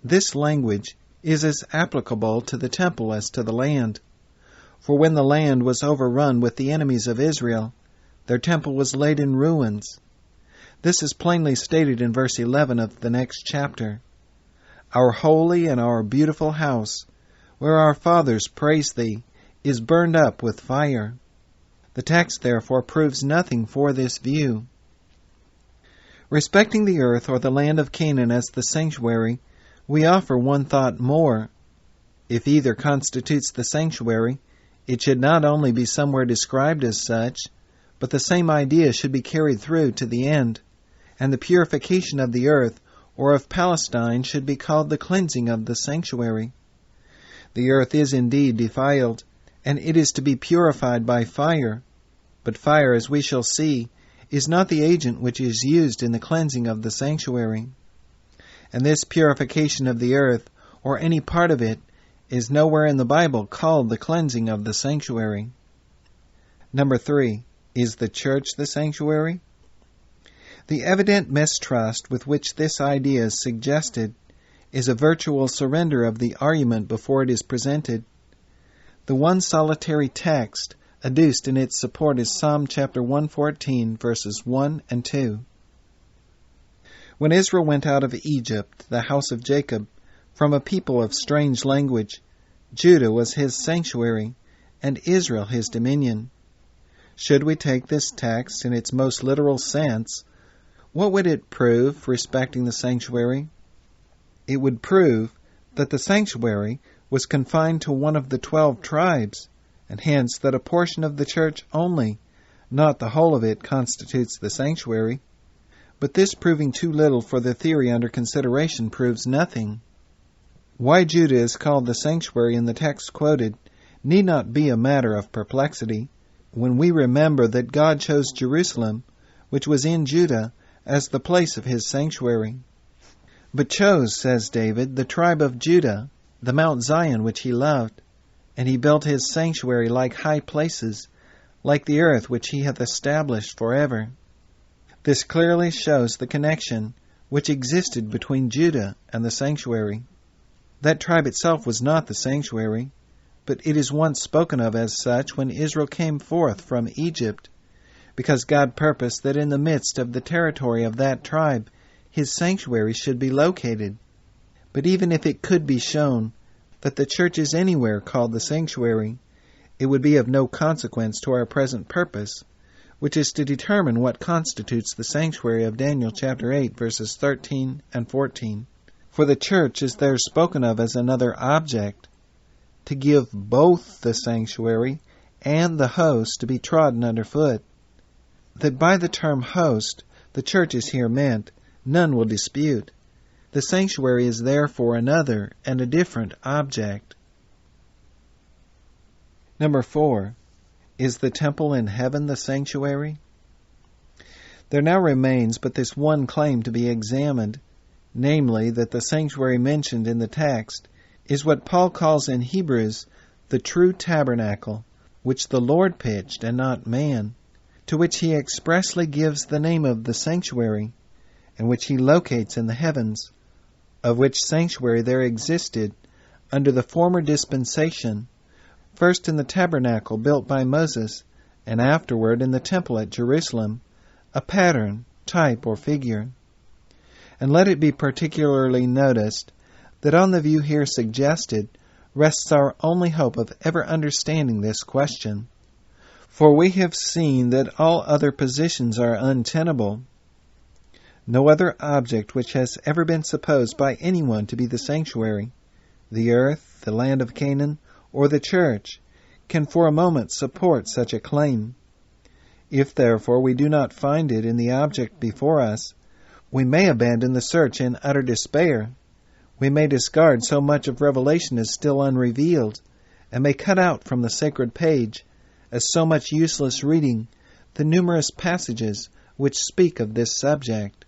This language is as applicable to the temple as to the land. For when the land was overrun with the enemies of Israel, their temple was laid in ruins. This is plainly stated in verse 11 of the next chapter. Our holy and our beautiful house, where our fathers praised thee, is burned up with fire. The text therefore proves nothing for this view. Respecting the earth or the land of Canaan as the sanctuary, we offer one thought more. If either constitutes the sanctuary, it should not only be somewhere described as such, but the same idea should be carried through to the end, and the purification of the earth or of Palestine should be called the cleansing of the sanctuary. The earth is indeed defiled, and it is to be purified by fire. But fire, as we shall see, is not the agent which is used in the cleansing of the sanctuary. And this purification of the earth, or any part of it, is nowhere in the Bible called the cleansing of the sanctuary. Number 3. Is the church the sanctuary? The evident mistrust with which this idea is suggested is a virtual surrender of the argument before it is presented. The one solitary text adduced in its support is Psalm chapter 114, verses 1 and 2. When Israel went out of Egypt, the house of Jacob, from a people of strange language, Judah was his sanctuary, and Israel his dominion. Should we take this text in its most literal sense, what would it prove respecting the sanctuary? It would prove that the sanctuary was confined to one of the 12 tribes, and hence that a portion of the church only, not the whole of it, constitutes the sanctuary. But this proving too little for the theory under consideration proves nothing. Why Judah is called the sanctuary in the text quoted need not be a matter of perplexity, when we remember that God chose Jerusalem, which was in Judah, as the place of his sanctuary. But chose, says David, the tribe of Judah, the Mount Zion which he loved, and he built his sanctuary like high places, like the earth which he hath established forever. This clearly shows the connection which existed between Judah and the sanctuary. That tribe itself was not the sanctuary, but it is once spoken of as such when Israel came forth from Egypt, because God purposed that in the midst of the territory of that tribe his sanctuary should be located. But even if it could be shown that the church is anywhere called the sanctuary, it would be of no consequence to our present purpose, which is to determine what constitutes the sanctuary of Daniel chapter 8, verses 13 and 14. For the church is there spoken of as another object, to give both the sanctuary and the host to be trodden underfoot. That by the term host the church is here meant, none will dispute. The sanctuary is therefore another and a different object. Number 4. Is the temple in heaven the sanctuary? There now remains but this one claim to be examined, namely that the sanctuary mentioned in the text is what Paul calls in Hebrews the true tabernacle, which the Lord pitched and not man, to which he expressly gives the name of the sanctuary, and which he locates in the heavens, of which sanctuary there existed, under the former dispensation, first in the tabernacle built by Moses, and afterward in the temple at Jerusalem, a pattern, type, or figure. And let it be particularly noticed that on the view here suggested rests our only hope of ever understanding this question. For we have seen that all other positions are untenable. No other object which has ever been supposed by anyone to be the sanctuary, the earth, the land of Canaan, or the church, can for a moment support such a claim. If therefore we do not find it in the object before us, we may abandon the search in utter despair. We may discard so much of Revelation as still unrevealed, and may cut out from the sacred page, as so much useless reading, the numerous passages which speak of this subject.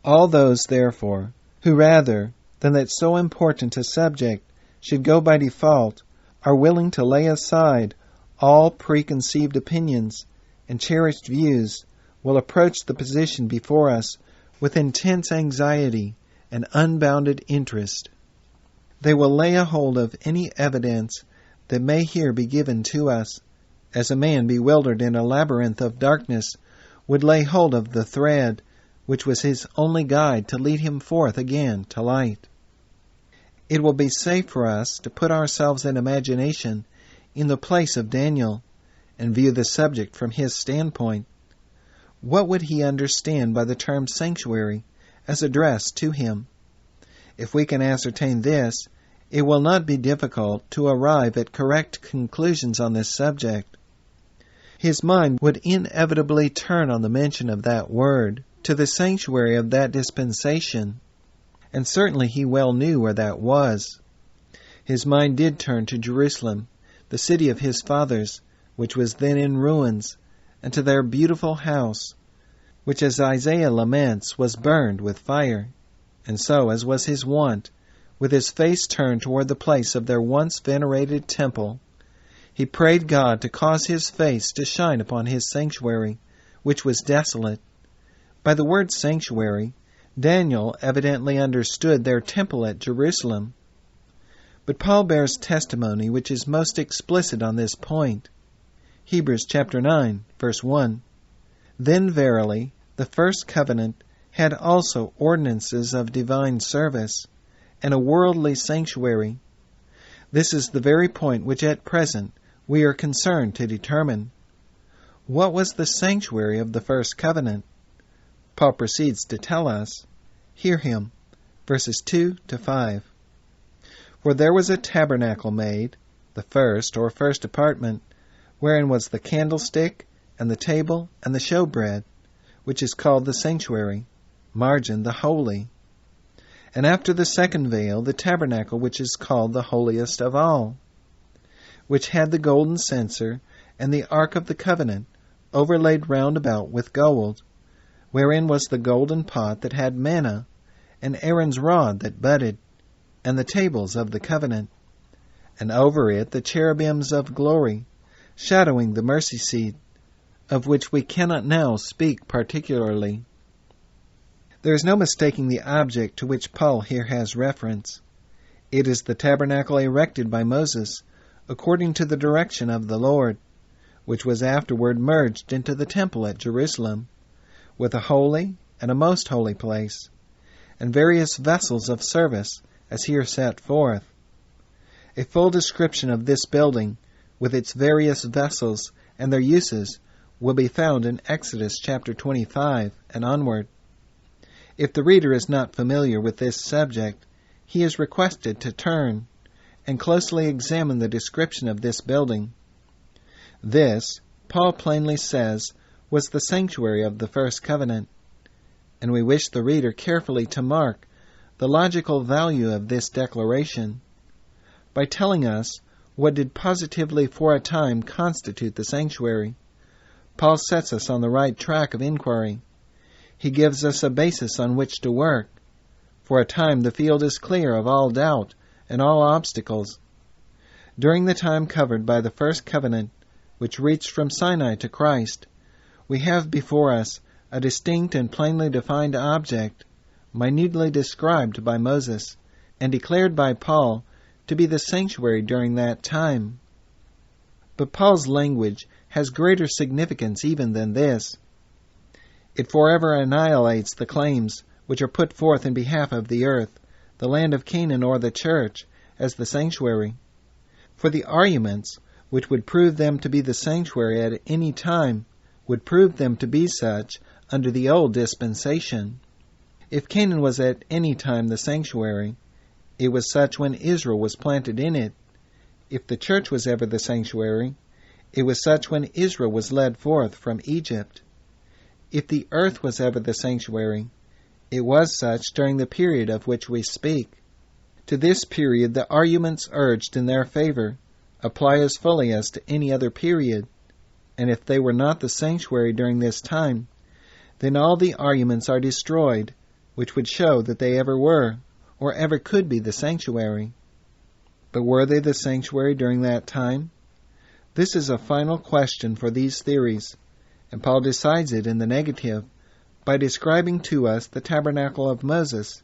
All those, therefore, who rather than that so important a subject should go by default, are willing to lay aside all preconceived opinions and cherished views, will approach the position before us with intense anxiety and unbounded interest. They will lay a hold of any evidence that may here be given to us, as a man bewildered in a labyrinth of darkness would lay hold of the thread which was his only guide to lead him forth again to light. It will be safe for us to put ourselves in imagination in the place of Daniel and view the subject from his standpoint. What would he understand by the term sanctuary as addressed to him? If we can ascertain this, it will not be difficult to arrive at correct conclusions on this subject. His mind would inevitably turn on the mention of that word to the sanctuary of that dispensation, and certainly he well knew where that was. His mind did turn to Jerusalem, the city of his fathers, which was then in ruins, and to their beautiful house, which, as Isaiah laments, was burned with fire. And so, as was his wont, with his face turned toward the place of their once venerated temple, he prayed God to cause his face to shine upon his sanctuary, which was desolate. By the word sanctuary, Daniel evidently understood their temple at Jerusalem. But Paul bears testimony which is most explicit on this point. Hebrews chapter 9, verse 1. Then verily, the first covenant had also ordinances of divine service, and a worldly sanctuary. This is the very point which at present we are concerned to determine. What was the sanctuary of the first covenant? Paul proceeds to tell us. Hear him, verses 2 to 5. For there was a tabernacle made, the first apartment, wherein was the candlestick, and the table, and the showbread, which is called the sanctuary, margin the holy. And after the second veil, the tabernacle which is called the holiest of all, which had the golden censer, and the ark of the covenant, overlaid round about with gold, wherein was the golden pot that had manna, and Aaron's rod that budded, and the tables of the covenant, and over it the cherubims of glory, shadowing the mercy seat, of which we cannot now speak particularly. There is no mistaking the object to which Paul here has reference. It is the tabernacle erected by Moses, according to the direction of the Lord, which was afterward merged into the temple at Jerusalem, with a holy and a most holy place, and various vessels of service, as here set forth. A full description of this building, with its various vessels and their uses, will be found in Exodus chapter 25 and onward. If the reader is not familiar with this subject, he is requested to turn and closely examine the description of this building. This, Paul plainly says, was the sanctuary of the first covenant, and we wish the reader carefully to mark the logical value of this declaration. By telling us what did positively for a time constitute the sanctuary, Paul sets us on the right track of inquiry. He gives us a basis on which to work. For a time the field is clear of all doubt and all obstacles. During the time covered by the first covenant, which reached from Sinai to Christ, we have before us a distinct and plainly defined object, minutely described by Moses, and declared by Paul to be the sanctuary during that time. But Paul's language has greater significance even than this. It forever annihilates the claims which are put forth in behalf of the earth, the land of Canaan, or the church, as the sanctuary. For the arguments which would prove them to be the sanctuary at any time would prove them to be such under the old dispensation. If Canaan was at any time the sanctuary, it was such when Israel was planted in it. If the church was ever the sanctuary, it was such when Israel was led forth from Egypt. If the earth was ever the sanctuary, it was such during the period of which we speak. To this period the arguments urged in their favor apply as fully as to any other period, and if they were not the sanctuary during this time, then all the arguments are destroyed, which would show that they ever were, or ever could be the sanctuary. But were they the sanctuary during that time? This is a final question for these theories, and Paul decides it in the negative by describing to us the tabernacle of Moses,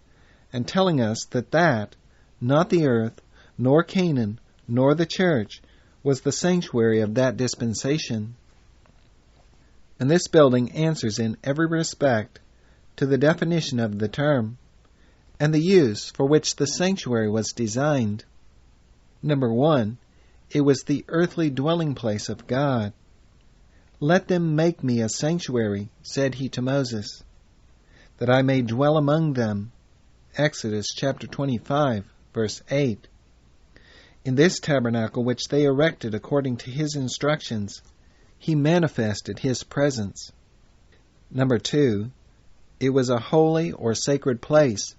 and telling us that, not the earth, nor Canaan, nor the church, was the sanctuary of that dispensation. And this building answers in every respect to the definition of the term, and the use for which the sanctuary was designed. Number 1, it was the earthly dwelling place of God. "Let them make me a sanctuary," said he to Moses, "that I may dwell among them." Exodus chapter 25, verse 8. In this tabernacle which they erected according to his instructions, he manifested his presence. Number 2, it was a holy or sacred place,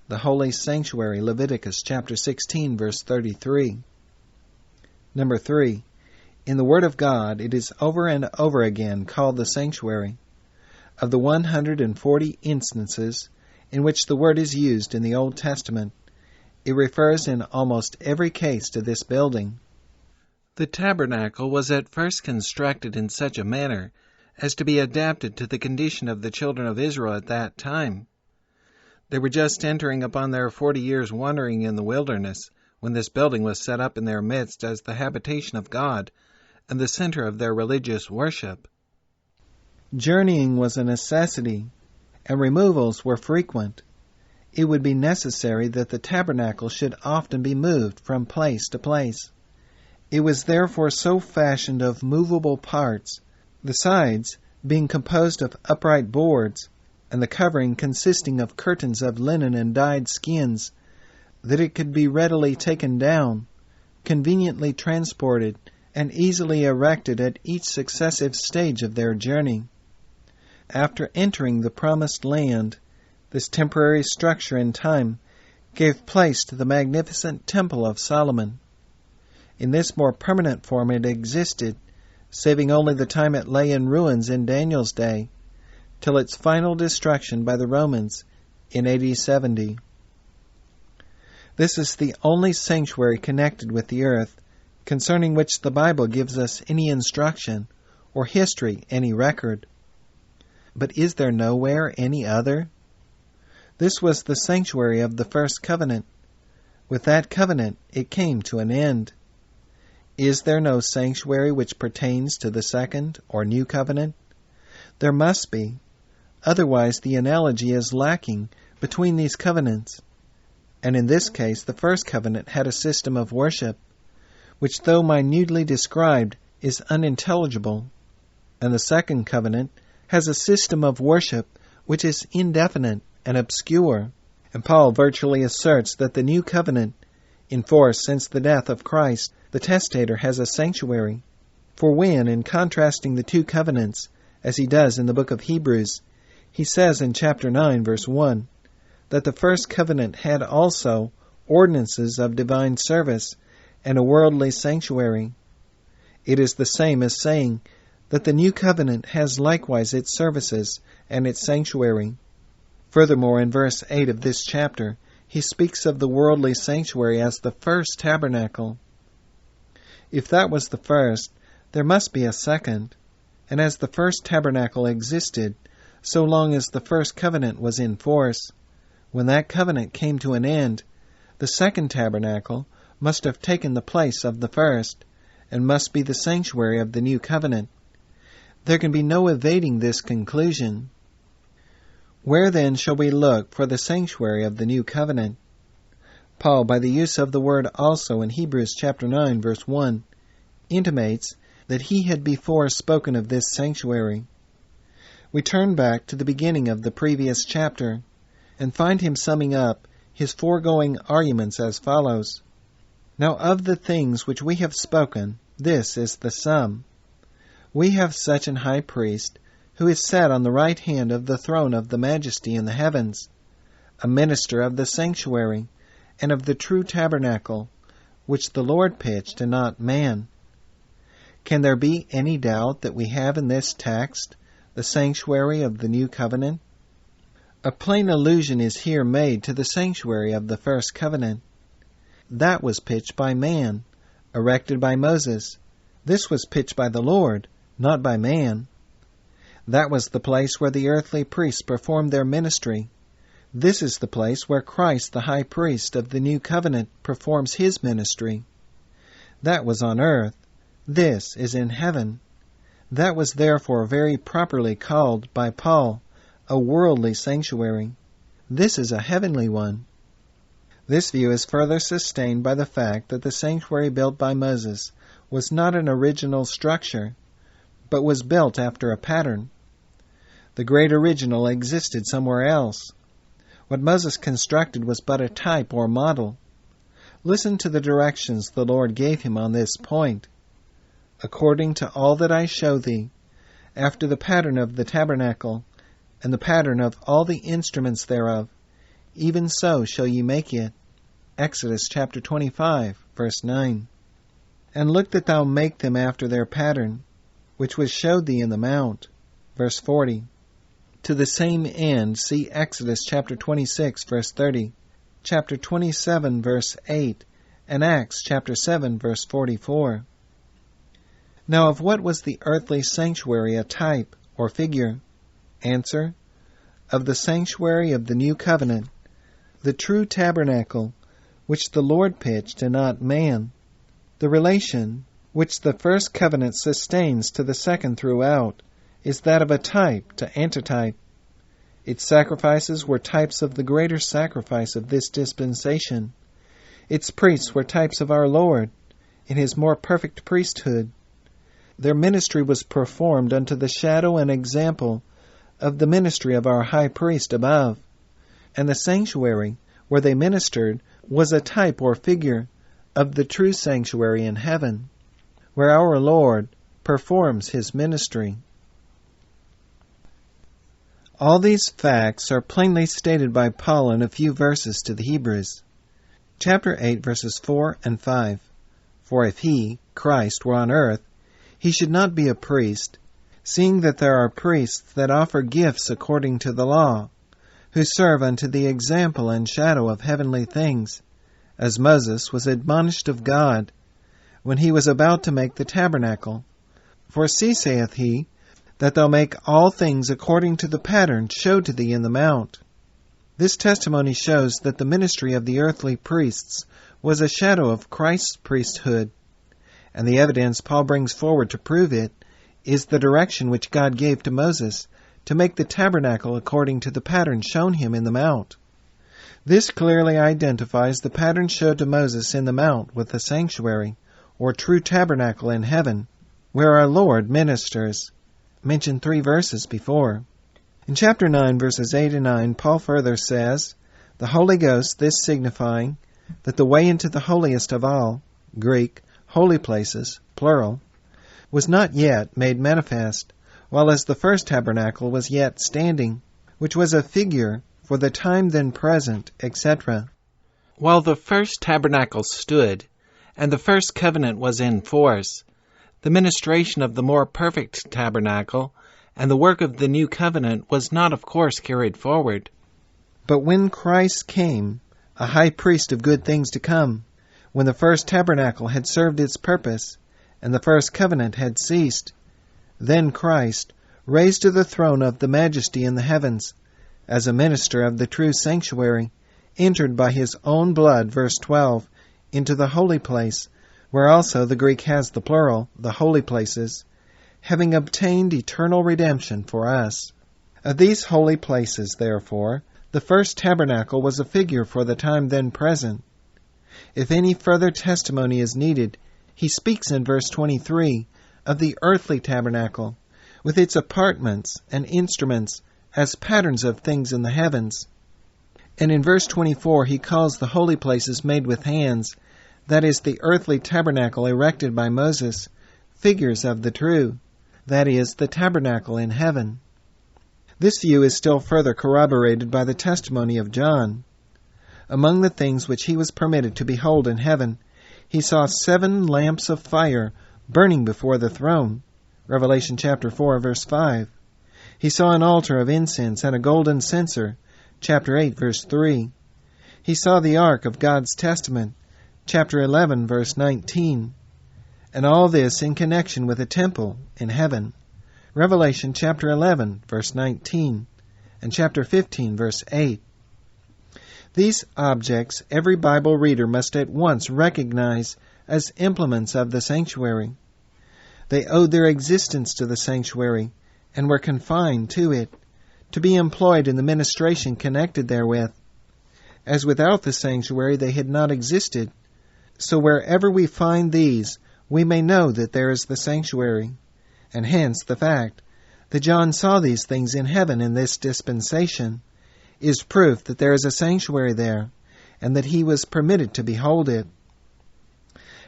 the holy sanctuary, Leviticus chapter 16, verse 33. Number 3. In the Word of God, it is over and over again called the sanctuary. Of the 140 instances in which the word is used in the Old Testament, it refers in almost every case to this building. The tabernacle was at first constructed in such a manner as to be adapted to the condition of the children of Israel at that time. They were just entering upon their 40 years wandering in the wilderness when this building was set up in their midst as the habitation of God and the center of their religious worship. Journeying was a necessity, and removals were frequent. It would be necessary that the tabernacle should often be moved from place to place. It was therefore so fashioned of movable parts, the sides being composed of upright boards, and the covering consisting of curtains of linen and dyed skins, that it could be readily taken down, conveniently transported, and easily erected at each successive stage of their journey. After entering the promised land, this temporary structure in time gave place to the magnificent Temple of Solomon. In this more permanent form it existed, saving only the time it lay in ruins in Daniel's day, till its final destruction by the Romans in AD 70. This is the only sanctuary connected with the earth, concerning which the Bible gives us any instruction, or history any record. But is there nowhere any other? This was the sanctuary of the first covenant. With that covenant it came to an end. Is there no sanctuary which pertains to the second or new covenant? There must be. Otherwise the analogy is lacking between these covenants. And in this case the first covenant had a system of worship, which though minutely described is unintelligible, and the second covenant has a system of worship which is indefinite and obscure. And Paul virtually asserts that the new covenant, in force since the death of Christ, the testator has a sanctuary. For when, in contrasting the two covenants, as he does in the book of Hebrews, he says in chapter 9, verse 1, that the first covenant had also ordinances of divine service and a worldly sanctuary, it is the same as saying that the new covenant has likewise its services and its sanctuary. Furthermore, in verse 8 of this chapter, he speaks of the worldly sanctuary as the first tabernacle. If that was the first, there must be a second, and as the first tabernacle existed, so long as the first covenant was in force, when that covenant came to an end, the second tabernacle must have taken the place of the first, and must be the sanctuary of the new covenant. There can be no evading this conclusion. Where then shall we look for the sanctuary of the new covenant? Paul, by the use of the word also in Hebrews chapter 9, verse 1, intimates that he had before spoken of this sanctuary. We turn back to the beginning of the previous chapter and find him summing up his foregoing arguments as follows. Now of the things which we have spoken, this is the sum. We have such an high priest, who is set on the right hand of the throne of the majesty in the heavens, a minister of the sanctuary, and of the true tabernacle, which the Lord pitched and not man. Can there be any doubt that we have in this text the sanctuary of the new covenant? A plain allusion is here made to the sanctuary of the first covenant. That was pitched by man, erected by Moses. This was pitched by the Lord, not by man. That was the place where the earthly priests performed their ministry. This is the place where Christ, the high priest of the new covenant, performs his ministry. That was on earth. This is in heaven. That was therefore very properly called by Paul a worldly sanctuary. This is a heavenly one. This view is further sustained by the fact that the sanctuary built by Moses was not an original structure, but was built after a pattern. The great original existed somewhere else. What Moses constructed was but a type or model. Listen to the directions the Lord gave him on this point. According to all that I show thee, after the pattern of the tabernacle, and the pattern of all the instruments thereof, even so shall ye make it. Exodus chapter 25, verse 9. And look that thou make them after their pattern, which was showed thee in the mount. Verse 40. To the same end, see Exodus chapter 26, verse 30, chapter 27, verse 8, and Acts chapter 7, verse 44. Now of what was the earthly sanctuary a type or figure? Answer: of the sanctuary of the new covenant, the true tabernacle, which the Lord pitched and not man. The relation which the first covenant sustains to the second throughout is that of a type to antitype. Its sacrifices were types of the greater sacrifice of this dispensation. Its priests were types of our Lord in his more perfect priesthood. Their ministry was performed unto the shadow and example of the ministry of our high priest above, and the sanctuary where they ministered was a type or figure of the true sanctuary in heaven, where our Lord performs his ministry. All these facts are plainly stated by Paul in a few verses to the Hebrews. Chapter 8, verses 4 and 5. For if he, Christ, were on earth, he should not be a priest, seeing that there are priests that offer gifts according to the law, who serve unto the example and shadow of heavenly things, as Moses was admonished of God, when he was about to make the tabernacle. For see, saith he, that thou make all things according to the pattern showed to thee in the mount. This testimony shows that the ministry of the earthly priests was a shadow of Christ's priesthood, and the evidence Paul brings forward to prove it is the direction which God gave to Moses to make the tabernacle according to the pattern shown him in the mount. This clearly identifies the pattern showed to Moses in the mount with the sanctuary, or true tabernacle in heaven, where our Lord ministers, mentioned 3 verses before. In chapter 9, verses 8 and 9, Paul further says, the Holy Ghost, this signifying that the way into the holiest of all, Greek, holy places, plural, was not yet made manifest, while as the first tabernacle was yet standing, which was a figure for the time then present, etc. While the first tabernacle stood, and the first covenant was in force, the ministration of the more perfect tabernacle and the work of the new covenant was not, of course, carried forward. But when Christ came, a high priest of good things to come, when the first tabernacle had served its purpose, and the first covenant had ceased, then Christ, raised to the throne of the majesty in the heavens, as a minister of the true sanctuary, entered by his own blood, verse 12, into the holy place, where also the Greek has the plural, the holy places, having obtained eternal redemption for us. Of these holy places, therefore, the first tabernacle was a figure for the time then present. If any further testimony is needed, he speaks in verse 23 of the earthly tabernacle, with its apartments and instruments as patterns of things in the heavens. And in verse 24 he calls the holy places made with hands, that is, the earthly tabernacle erected by Moses, figures of the true, that is, the tabernacle in heaven. This view is still further corroborated by the testimony of John. Among the things which he was permitted to behold in heaven, he saw 7 lamps of fire burning before the throne. Revelation chapter 4, verse 5. He saw an altar of incense and a golden censer. Chapter 8, verse 3. He saw the ark of God's testament. Chapter 11, verse 19. And all this in connection with a temple in heaven. Revelation chapter 11, verse 19, and chapter 15, verse 8. These objects every Bible reader must at once recognize as implements of the sanctuary. They owed their existence to the sanctuary, and were confined to it, to be employed in the ministration connected therewith. As without the sanctuary they had not existed, so wherever we find these, we may know that there is the sanctuary, and hence the fact that John saw these things in heaven in this dispensation is proof that there is a sanctuary there, and that he was permitted to behold it.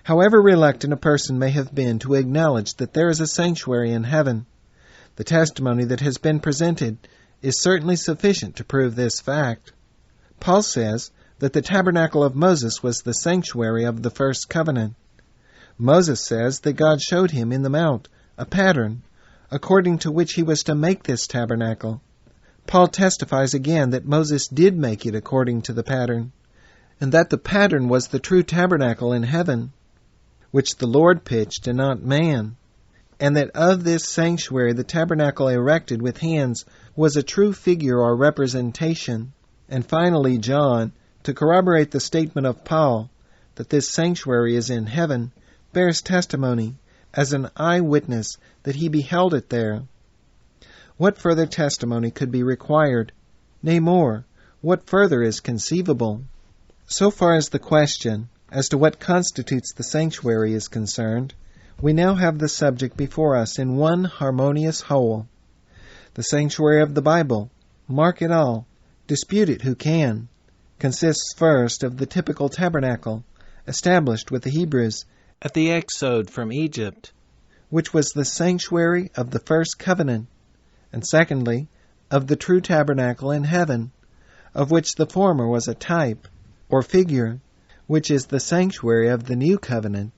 However reluctant a person may have been to acknowledge that there is a sanctuary in heaven, the testimony that has been presented is certainly sufficient to prove this fact. Paul says that the tabernacle of Moses was the sanctuary of the first covenant. Moses says that God showed him in the mount a pattern, according to which he was to make this tabernacle. Paul testifies again that Moses did make it according to the pattern, and that the pattern was the true tabernacle in heaven, which the Lord pitched and not man, and that of this sanctuary the tabernacle erected with hands was a true figure or representation. And finally, John, to corroborate the statement of Paul that this sanctuary is in heaven, bears testimony as an eyewitness that he beheld it there. What further testimony could be required? Nay more, what further is conceivable? So far as the question as to what constitutes the sanctuary is concerned, we now have the subject before us in one harmonious whole. The sanctuary of the Bible, mark it all, dispute it who can, consists first of the typical tabernacle, established with the Hebrews at the exode from Egypt, which was the sanctuary of the first covenant, and secondly, of the true tabernacle in heaven, of which the former was a type, or figure, which is the sanctuary of the new covenant.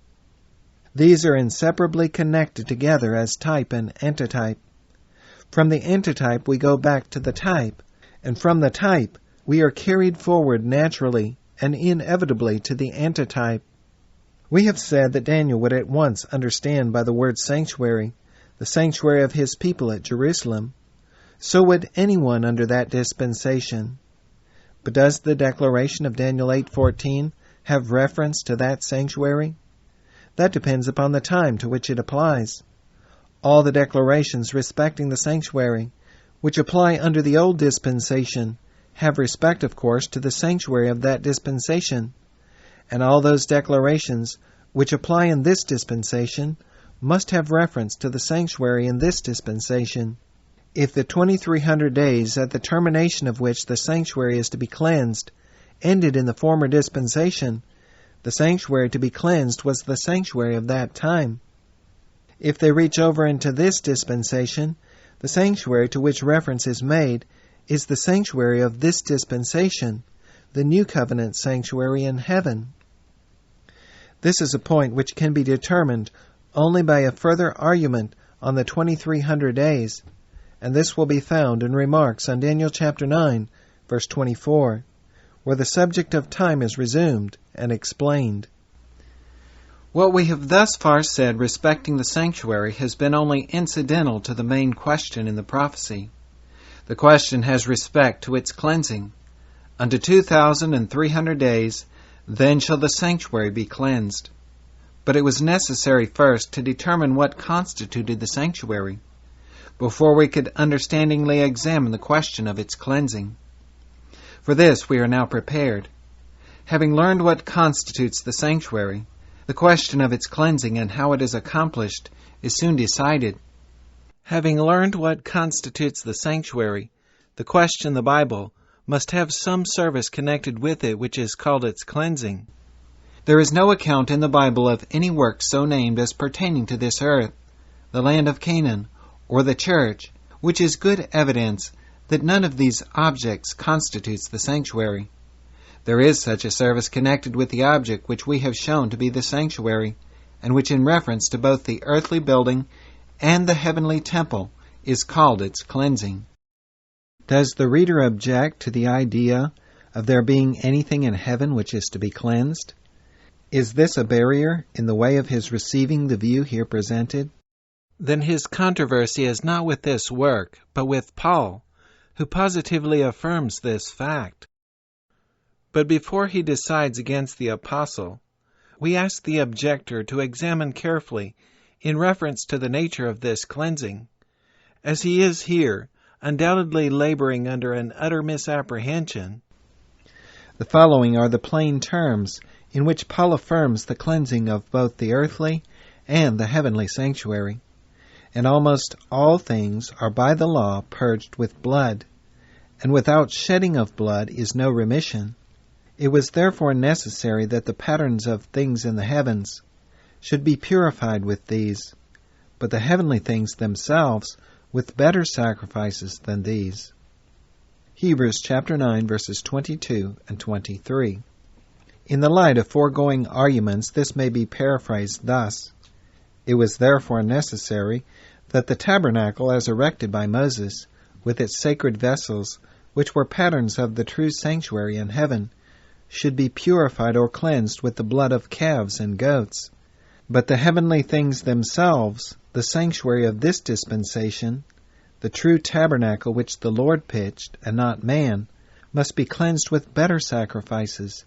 These are inseparably connected together as type and antitype. From the antitype we go back to the type, and from the type we are carried forward naturally and inevitably to the antitype. We have said that Daniel would at once understand by the word sanctuary the sanctuary of his people at Jerusalem. So would anyone under that dispensation. But does the declaration of Daniel 8:14 have reference to that sanctuary? That depends upon the time to which it applies. All the declarations respecting the sanctuary, which apply under the old dispensation, have respect, of course, to the sanctuary of that dispensation, and all those declarations which apply in this dispensation must have reference to the sanctuary in this dispensation. If the 2300 days at the termination of which the sanctuary is to be cleansed ended in the former dispensation, the sanctuary to be cleansed was the sanctuary of that time. If they reach over into this dispensation, the sanctuary to which reference is made is the sanctuary of this dispensation, the new covenant sanctuary in heaven. This is a point which can be determined only by a further argument on the 2300 days, and this will be found in remarks on Daniel chapter 9, verse 24, where the subject of time is resumed and explained. What we have thus far said respecting the sanctuary has been only incidental to the main question in the prophecy. The question has respect to its cleansing. Unto 2300 days, then shall the sanctuary be cleansed. But it was necessary first to determine what constituted the sanctuary, before we could understandingly examine the question of its cleansing. For this we are now prepared. Having learned what constitutes the sanctuary, the question of its cleansing and how it is accomplished is soon decided. Having learned what constitutes the sanctuary, the question in the Bible must have some service connected with it which is called its cleansing. There is no account in the Bible of any work so named as pertaining to this earth, the land of Canaan, or the church, which is good evidence that none of these objects constitutes the sanctuary. There is such a service connected with the object which we have shown to be the sanctuary, and which in reference to both the earthly building and the heavenly temple is called its cleansing. Does the reader object to the idea of there being anything in heaven which is to be cleansed? Is this a barrier in the way of his receiving the view here presented? Then his controversy is not with this work, but with Paul, who positively affirms this fact. But before he decides against the apostle, we ask the objector to examine carefully in reference to the nature of this cleansing, as he is here undoubtedly laboring under an utter misapprehension. The following are the plain terms in which Paul affirms the cleansing of both the earthly and the heavenly sanctuary. And almost all things are by the law purged with blood, and without shedding of blood is no remission. It was therefore necessary that the patterns of things in the heavens should be purified with these, but the heavenly things themselves with better sacrifices than these. Hebrews chapter 9, verses 22 and 23. In the light of foregoing arguments, this may be paraphrased thus: It was therefore necessary that the tabernacle as erected by Moses, with its sacred vessels, which were patterns of the true sanctuary in heaven, should be purified or cleansed with the blood of calves and goats. But the heavenly things themselves, the sanctuary of this dispensation, the true tabernacle which the Lord pitched, and not man, must be cleansed with better sacrifices,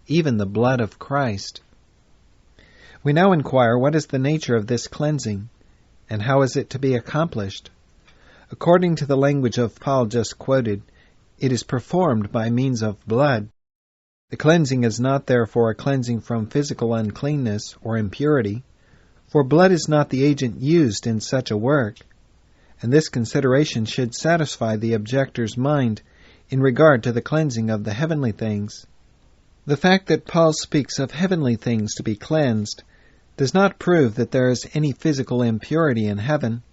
even the blood of Christ. We now inquire, what is the nature of this cleansing, and how is it to be accomplished? According to the language of Paul just quoted, it is performed by means of blood. The cleansing is not therefore a cleansing from physical uncleanness or impurity, for blood is not the agent used in such a work, and this consideration should satisfy the objector's mind in regard to the cleansing of the heavenly things. The fact that Paul speaks of heavenly things to be cleansed does not prove that there is any physical impurity in heaven,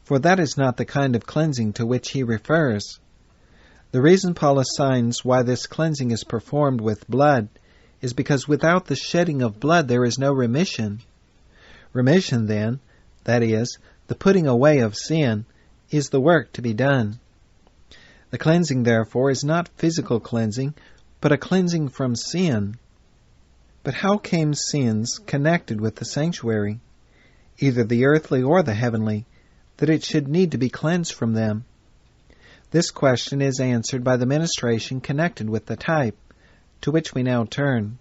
for that is not the kind of cleansing to which he refers. The reason Paul assigns why this cleansing is performed with blood is because without the shedding of blood there is no remission. Remission, then, that is, the putting away of sin, is the work to be done. The cleansing, therefore, is not physical cleansing, but a cleansing from sin. But how came sins connected with the sanctuary, either the earthly or the heavenly, that it should need to be cleansed from them? This question is answered by the ministration connected with the type, to which we now turn.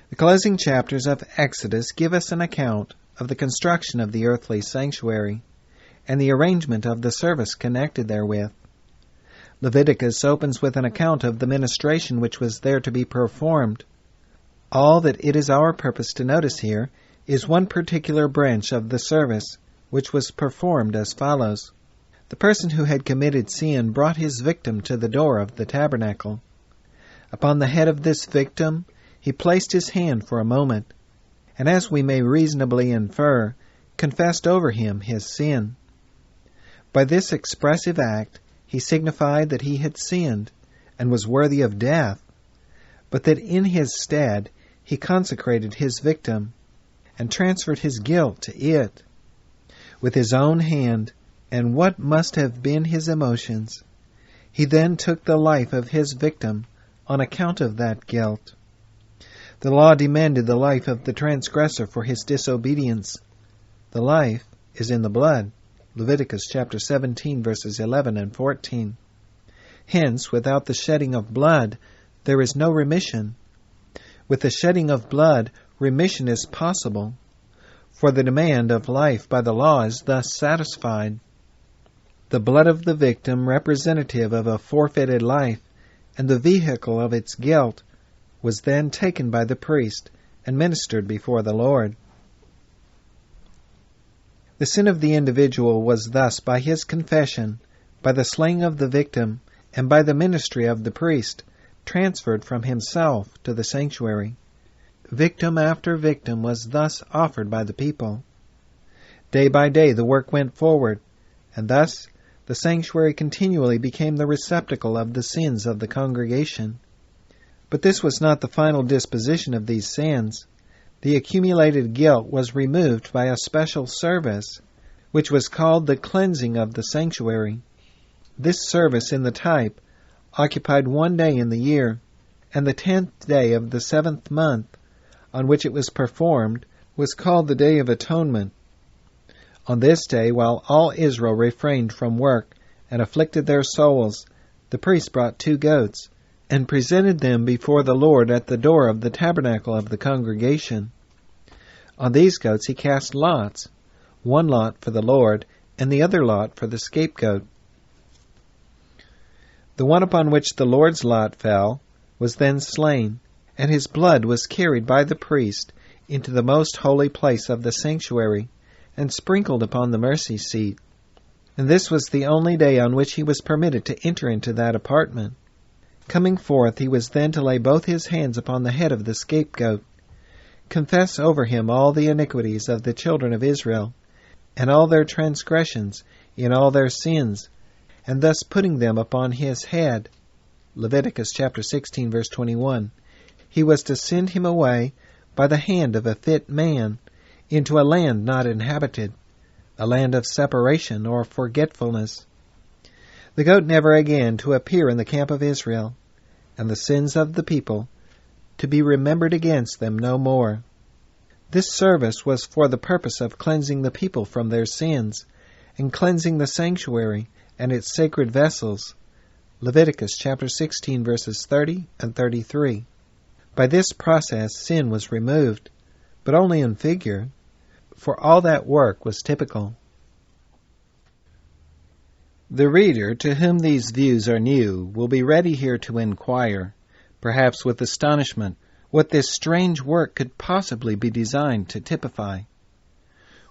The closing chapters of Exodus give us an account of the construction of the earthly sanctuary, and the arrangement of the service connected therewith. Leviticus opens with an account of the ministration which was there to be performed. All that it is our purpose to notice here is one particular branch of the service, which was performed as follows. The person who had committed sin brought his victim to the door of the tabernacle. Upon the head of this victim he placed his hand for a moment, and as we may reasonably infer, confessed over him his sin. By this expressive act he signified that he had sinned and was worthy of death, but that in his stead he consecrated his victim and transferred his guilt to it. With his own hand, and what must have been his emotions, he then took the life of his victim on account of that guilt. The law demanded the life of the transgressor for his disobedience. The life is in the blood. Leviticus chapter 17, verses 11 and 14. Hence, without the shedding of blood, there is no remission. With the shedding of blood, remission is possible, for the demand of life by the law is thus satisfied. The blood of the victim, representative of a forfeited life, and the vehicle of its guilt, was then taken by the priest and ministered before the Lord. The sin of the individual was thus, by his confession, by the slaying of the victim, and by the ministry of the priest, transferred from himself to the sanctuary. Victim after victim was thus offered by the people. Day by day the work went forward, and thus the sanctuary continually became the receptacle of the sins of the congregation. But this was not the final disposition of these sins. The accumulated guilt was removed by a special service, which was called the cleansing of the sanctuary. This service in the type occupied 1 day in the year, and the 10th day of the 7th month, on which it was performed, was called the Day of Atonement. On this day, while all Israel refrained from work and afflicted their souls, the priest brought 2 goats, and presented them before the Lord at the door of the tabernacle of the congregation. On these goats he cast lots, 1 lot for the Lord, and the other lot for the scapegoat. The one upon which the Lord's lot fell was then slain, and his blood was carried by the priest into the most holy place of the sanctuary, and sprinkled upon the mercy seat. And this was the only day on which he was permitted to enter into that apartment. Coming forth, he was then to lay both his hands upon the head of the scapegoat, confess over him all the iniquities of the children of Israel, and all their transgressions in all their sins, and thus putting them upon his head. Leviticus chapter 16, verse 21. He was to send him away by the hand of a fit man into a land not inhabited, a land of separation or forgetfulness. The goat never again to appear in the camp of Israel, and the sins of the people to be remembered against them no more. This service was for the purpose of cleansing the people from their sins, and cleansing the sanctuary and its sacred vessels. Leviticus chapter 16, verses 30 and 33. By this process sin was removed, but only in figure, for all that work was typical. The reader to whom these views are new will be ready here to inquire, perhaps with astonishment, what this strange work could possibly be designed to typify.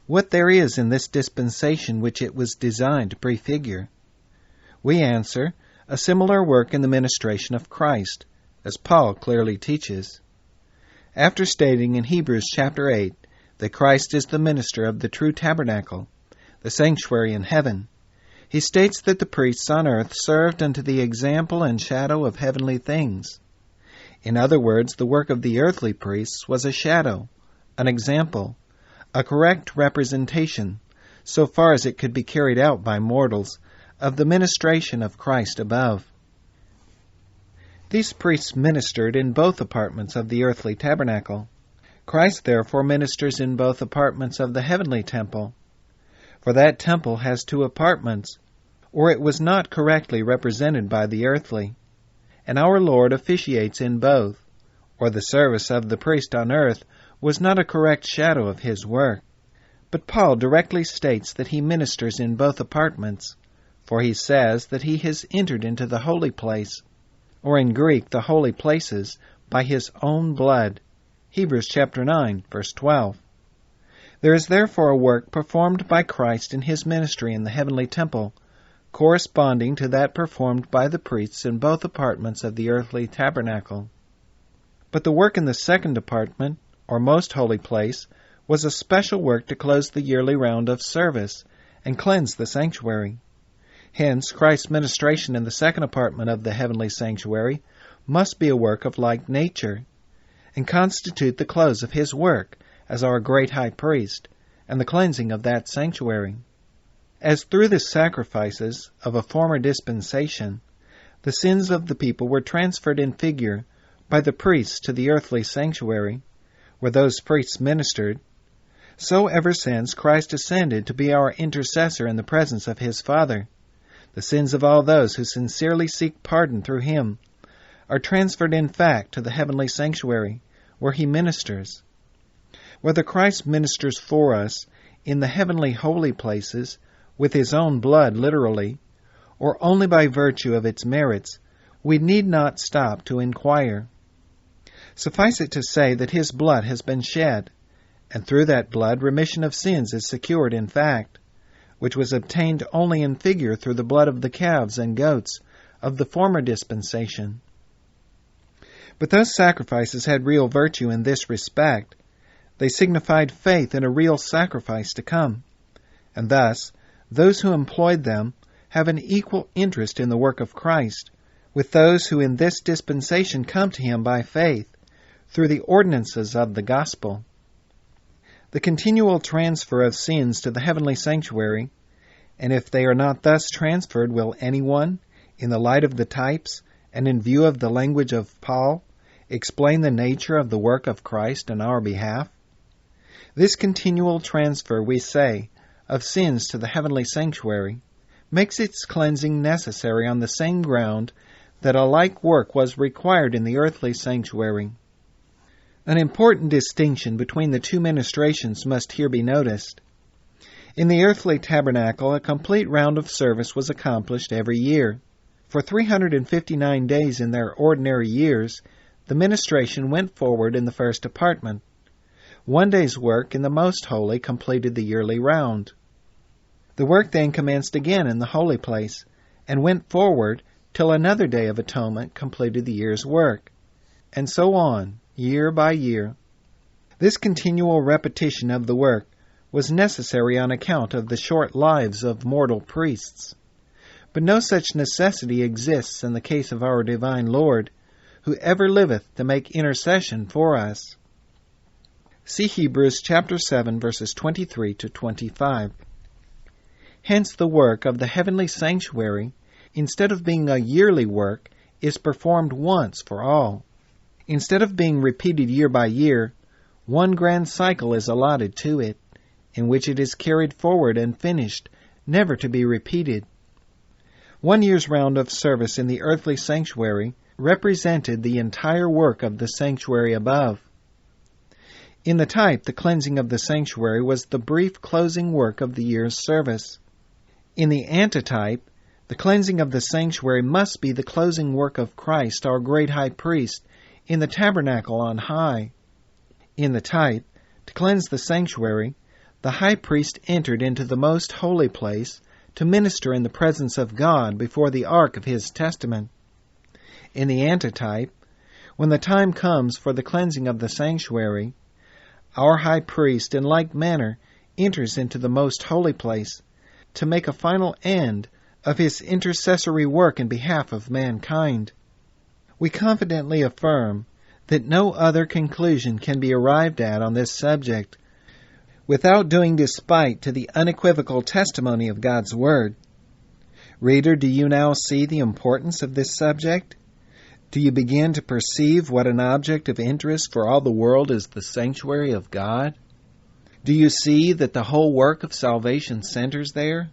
What there is in this dispensation which it was designed to prefigure. We answer, a similar work in the ministration of Christ, as Paul clearly teaches. After stating in Hebrews chapter 8 that Christ is the minister of the true tabernacle, the sanctuary in heaven, he states that the priests on earth served unto the example and shadow of heavenly things. In other words, the work of the earthly priests was a shadow, an example, a correct representation, so far as it could be carried out by mortals, of the ministration of Christ above. These priests ministered in both apartments of the earthly tabernacle. Christ therefore ministers in both apartments of the heavenly temple. For that temple has two apartments, or it was not correctly represented by the earthly. And our Lord officiates in both, or the service of the priest on earth was not a correct shadow of his work. But Paul directly states that he ministers in both apartments, for he says that he has entered into the holy place, or in Greek the holy places, by his own blood. Hebrews chapter 9, verse 12. There is therefore a work performed by Christ in his ministry in the heavenly temple, corresponding to that performed by the priests in both apartments of the earthly tabernacle. But the work in the second apartment, or most holy place, was a special work to close the yearly round of service and cleanse the sanctuary. Hence, Christ's ministration in the second apartment of the heavenly sanctuary must be a work of like nature, and constitute the close of his work as our great high priest, and the cleansing of that sanctuary. As through the sacrifices of a former dispensation, the sins of the people were transferred in figure by the priests to the earthly sanctuary, where those priests ministered, so ever since Christ ascended to be our intercessor in the presence of his Father, the sins of all those who sincerely seek pardon through him are transferred in fact to the heavenly sanctuary, where he ministers. Whether Christ ministers for us in the heavenly holy places with his own blood literally, or only by virtue of its merits, we need not stop to inquire. Suffice it to say that his blood has been shed, and through that blood remission of sins is secured in fact, which was obtained only in figure through the blood of the calves and goats of the former dispensation. But those sacrifices had real virtue in this respect. They signified faith in a real sacrifice to come, and thus those who employed them have an equal interest in the work of Christ with those who in this dispensation come to him by faith through the ordinances of the gospel. The continual transfer of sins to the heavenly sanctuary, and if they are not thus transferred, will anyone, in the light of the types and in view of the language of Paul, explain the nature of the work of Christ in our behalf? This continual transfer, we say, of sins to the heavenly sanctuary makes its cleansing necessary on the same ground that a like work was required in the earthly sanctuary. An important distinction between the two ministrations must here be noticed. In the earthly tabernacle, a complete round of service was accomplished every year. For 359 days in their ordinary years, the ministration went forward in the first apartment. One day's work in the most holy completed the yearly round. The work then commenced again in the holy place, and went forward till another day of atonement completed the year's work, and so on, year by year. This continual repetition of the work was necessary on account of the short lives of mortal priests. But no such necessity exists in the case of our divine Lord, who ever liveth to make intercession for us. See Hebrews chapter 7, verses 23 to 25. Hence the work of the heavenly sanctuary, instead of being a yearly work, is performed once for all. Instead of being repeated year by year, one grand cycle is allotted to it, in which it is carried forward and finished, never to be repeated. 1 year's round of service in the earthly sanctuary represented the entire work of the sanctuary above. In the type, the cleansing of the sanctuary was the brief closing work of the year's service. In the antitype, the cleansing of the sanctuary must be the closing work of Christ, our great high priest, in the tabernacle on high. In the type, to cleanse the sanctuary, the high priest entered into the most holy place to minister in the presence of God before the ark of his testament. In the antitype, when the time comes for the cleansing of the sanctuary, our high priest in like manner enters into the most holy place to make a final end of his intercessory work in behalf of mankind. We confidently affirm that no other conclusion can be arrived at on this subject without doing despite to the unequivocal testimony of God's Word. Reader, do you now see the importance of this subject? Do you begin to perceive what an object of interest for all the world is the sanctuary of God? Do you see that the whole work of salvation centers there?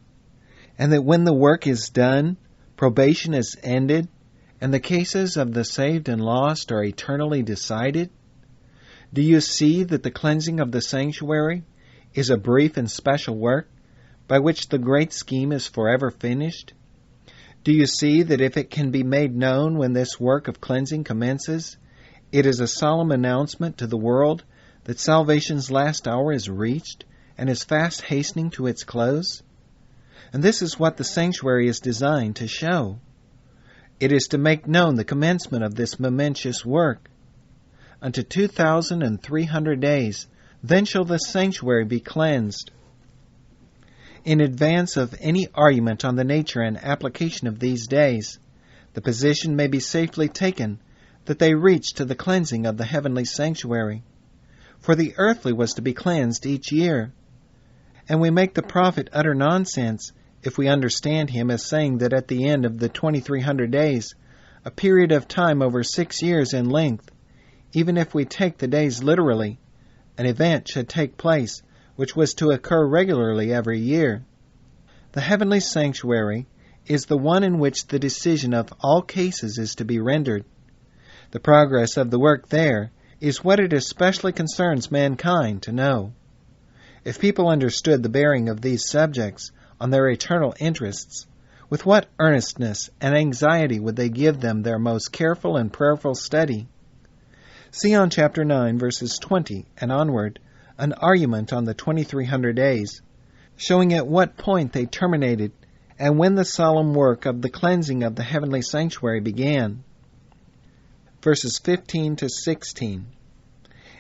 And that when the work is done, probation is ended, and the cases of the saved and lost are eternally decided? Do you see that the cleansing of the sanctuary is a brief and special work by which the great scheme is forever finished? Do you see that if it can be made known when this work of cleansing commences, it is a solemn announcement to the world that salvation's last hour is reached and is fast hastening to its close? And this is what the sanctuary is designed to show. It is to make known the commencement of this momentous work. Unto 2,300 days, then shall the sanctuary be cleansed. In advance of any argument on the nature and application of these days, the position may be safely taken that they reach to the cleansing of the heavenly sanctuary. For the earthly was to be cleansed each year. And we make the prophet utter nonsense if we understand him as saying that at the end of the 2,300 days, a period of time over 6 years in length, even if we take the days literally, an event should take place which was to occur regularly every year. The heavenly sanctuary is the one in which the decision of all cases is to be rendered. The progress of the work there is what it especially concerns mankind to know. If people understood the bearing of these subjects on their eternal interests, with what earnestness and anxiety would they give them their most careful and prayerful study? See on chapter 9, verses 20 and onward, an argument on the 2,300 days, showing at what point they terminated and when the solemn work of the cleansing of the heavenly sanctuary began. Verses 15 to 16.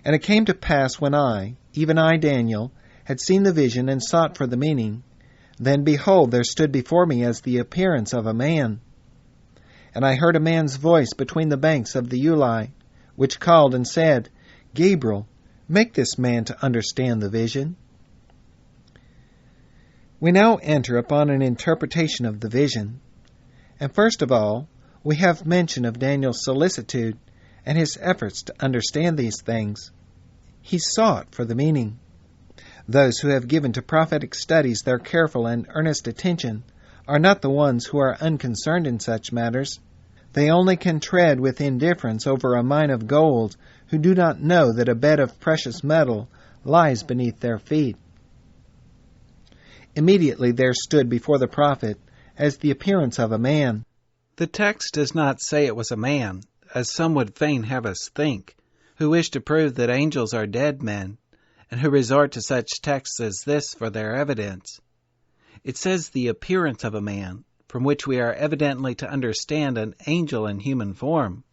And it came to pass when I, even I, Daniel, had seen the vision and sought for the meaning, then behold, there stood before me as the appearance of a man. And I heard a man's voice between the banks of the Uli, which called and said, Gabriel, make this man to understand the vision. We now enter upon an interpretation of the vision. And first of all, we have mention of Daniel's solicitude and his efforts to understand these things. He sought for the meaning. Those who have given to prophetic studies their careful and earnest attention are not the ones who are unconcerned in such matters. They only can tread with indifference over a mine of gold who do not know that a bed of precious metal lies beneath their feet. Immediately there stood before the prophet as the appearance of a man. The text does not say it was a man, as some would fain have us think, who wish to prove that angels are dead men, and who resort to such texts as this for their evidence. It says the appearance of a man, from which we are evidently to understand an angel in human form.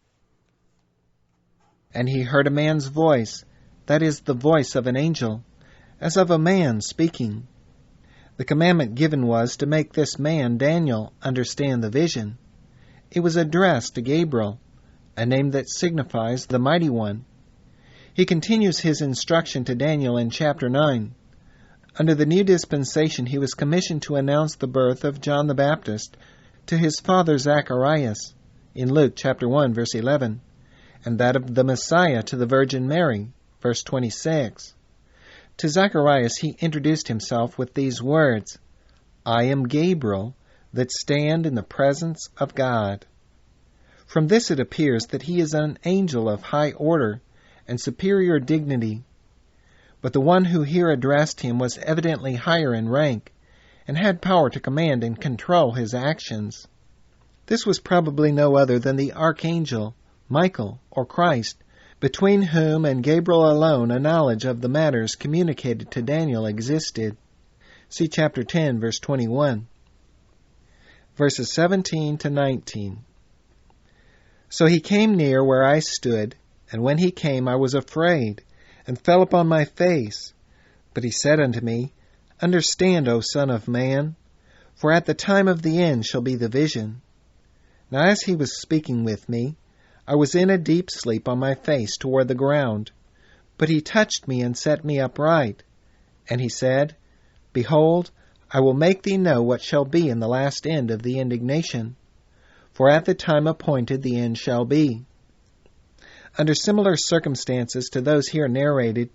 And he heard a man's voice, that is, the voice of an angel, as of a man speaking. The The commandment given was to make this man, Daniel, understand the vision. It was addressed to Gabriel, a name that signifies the Mighty One. He continues his instruction to Daniel in chapter 9. Under the new dispensation, he was commissioned to announce the birth of John the Baptist to his father Zacharias in Luke chapter 1, verse 11, and that of the Messiah to the Virgin Mary, verse 26. To Zacharias he introduced himself with these words, "I am Gabriel, that stand in the presence of God." From this it appears that he is an angel of high order and superior dignity. But the one who here addressed him was evidently higher in rank, and had power to command and control his actions. This was probably no other than the archangel, Michael, or Christ, between whom and Gabriel alone a knowledge of the matters communicated to Daniel existed. See chapter 10, verse 21. Verses 17 to 19. So he came near where I stood, and when he came I was afraid, and fell upon my face. But he said unto me, Understand, O Son of Man, for at the time of the end shall be the vision. Now as he was speaking with me, I was in a deep sleep on my face toward the ground. But he touched me and set me upright. And he said, Behold, I will make thee know what shall be in the last end of the indignation. For at the time appointed the end shall be. Under similar circumstances to those here narrated,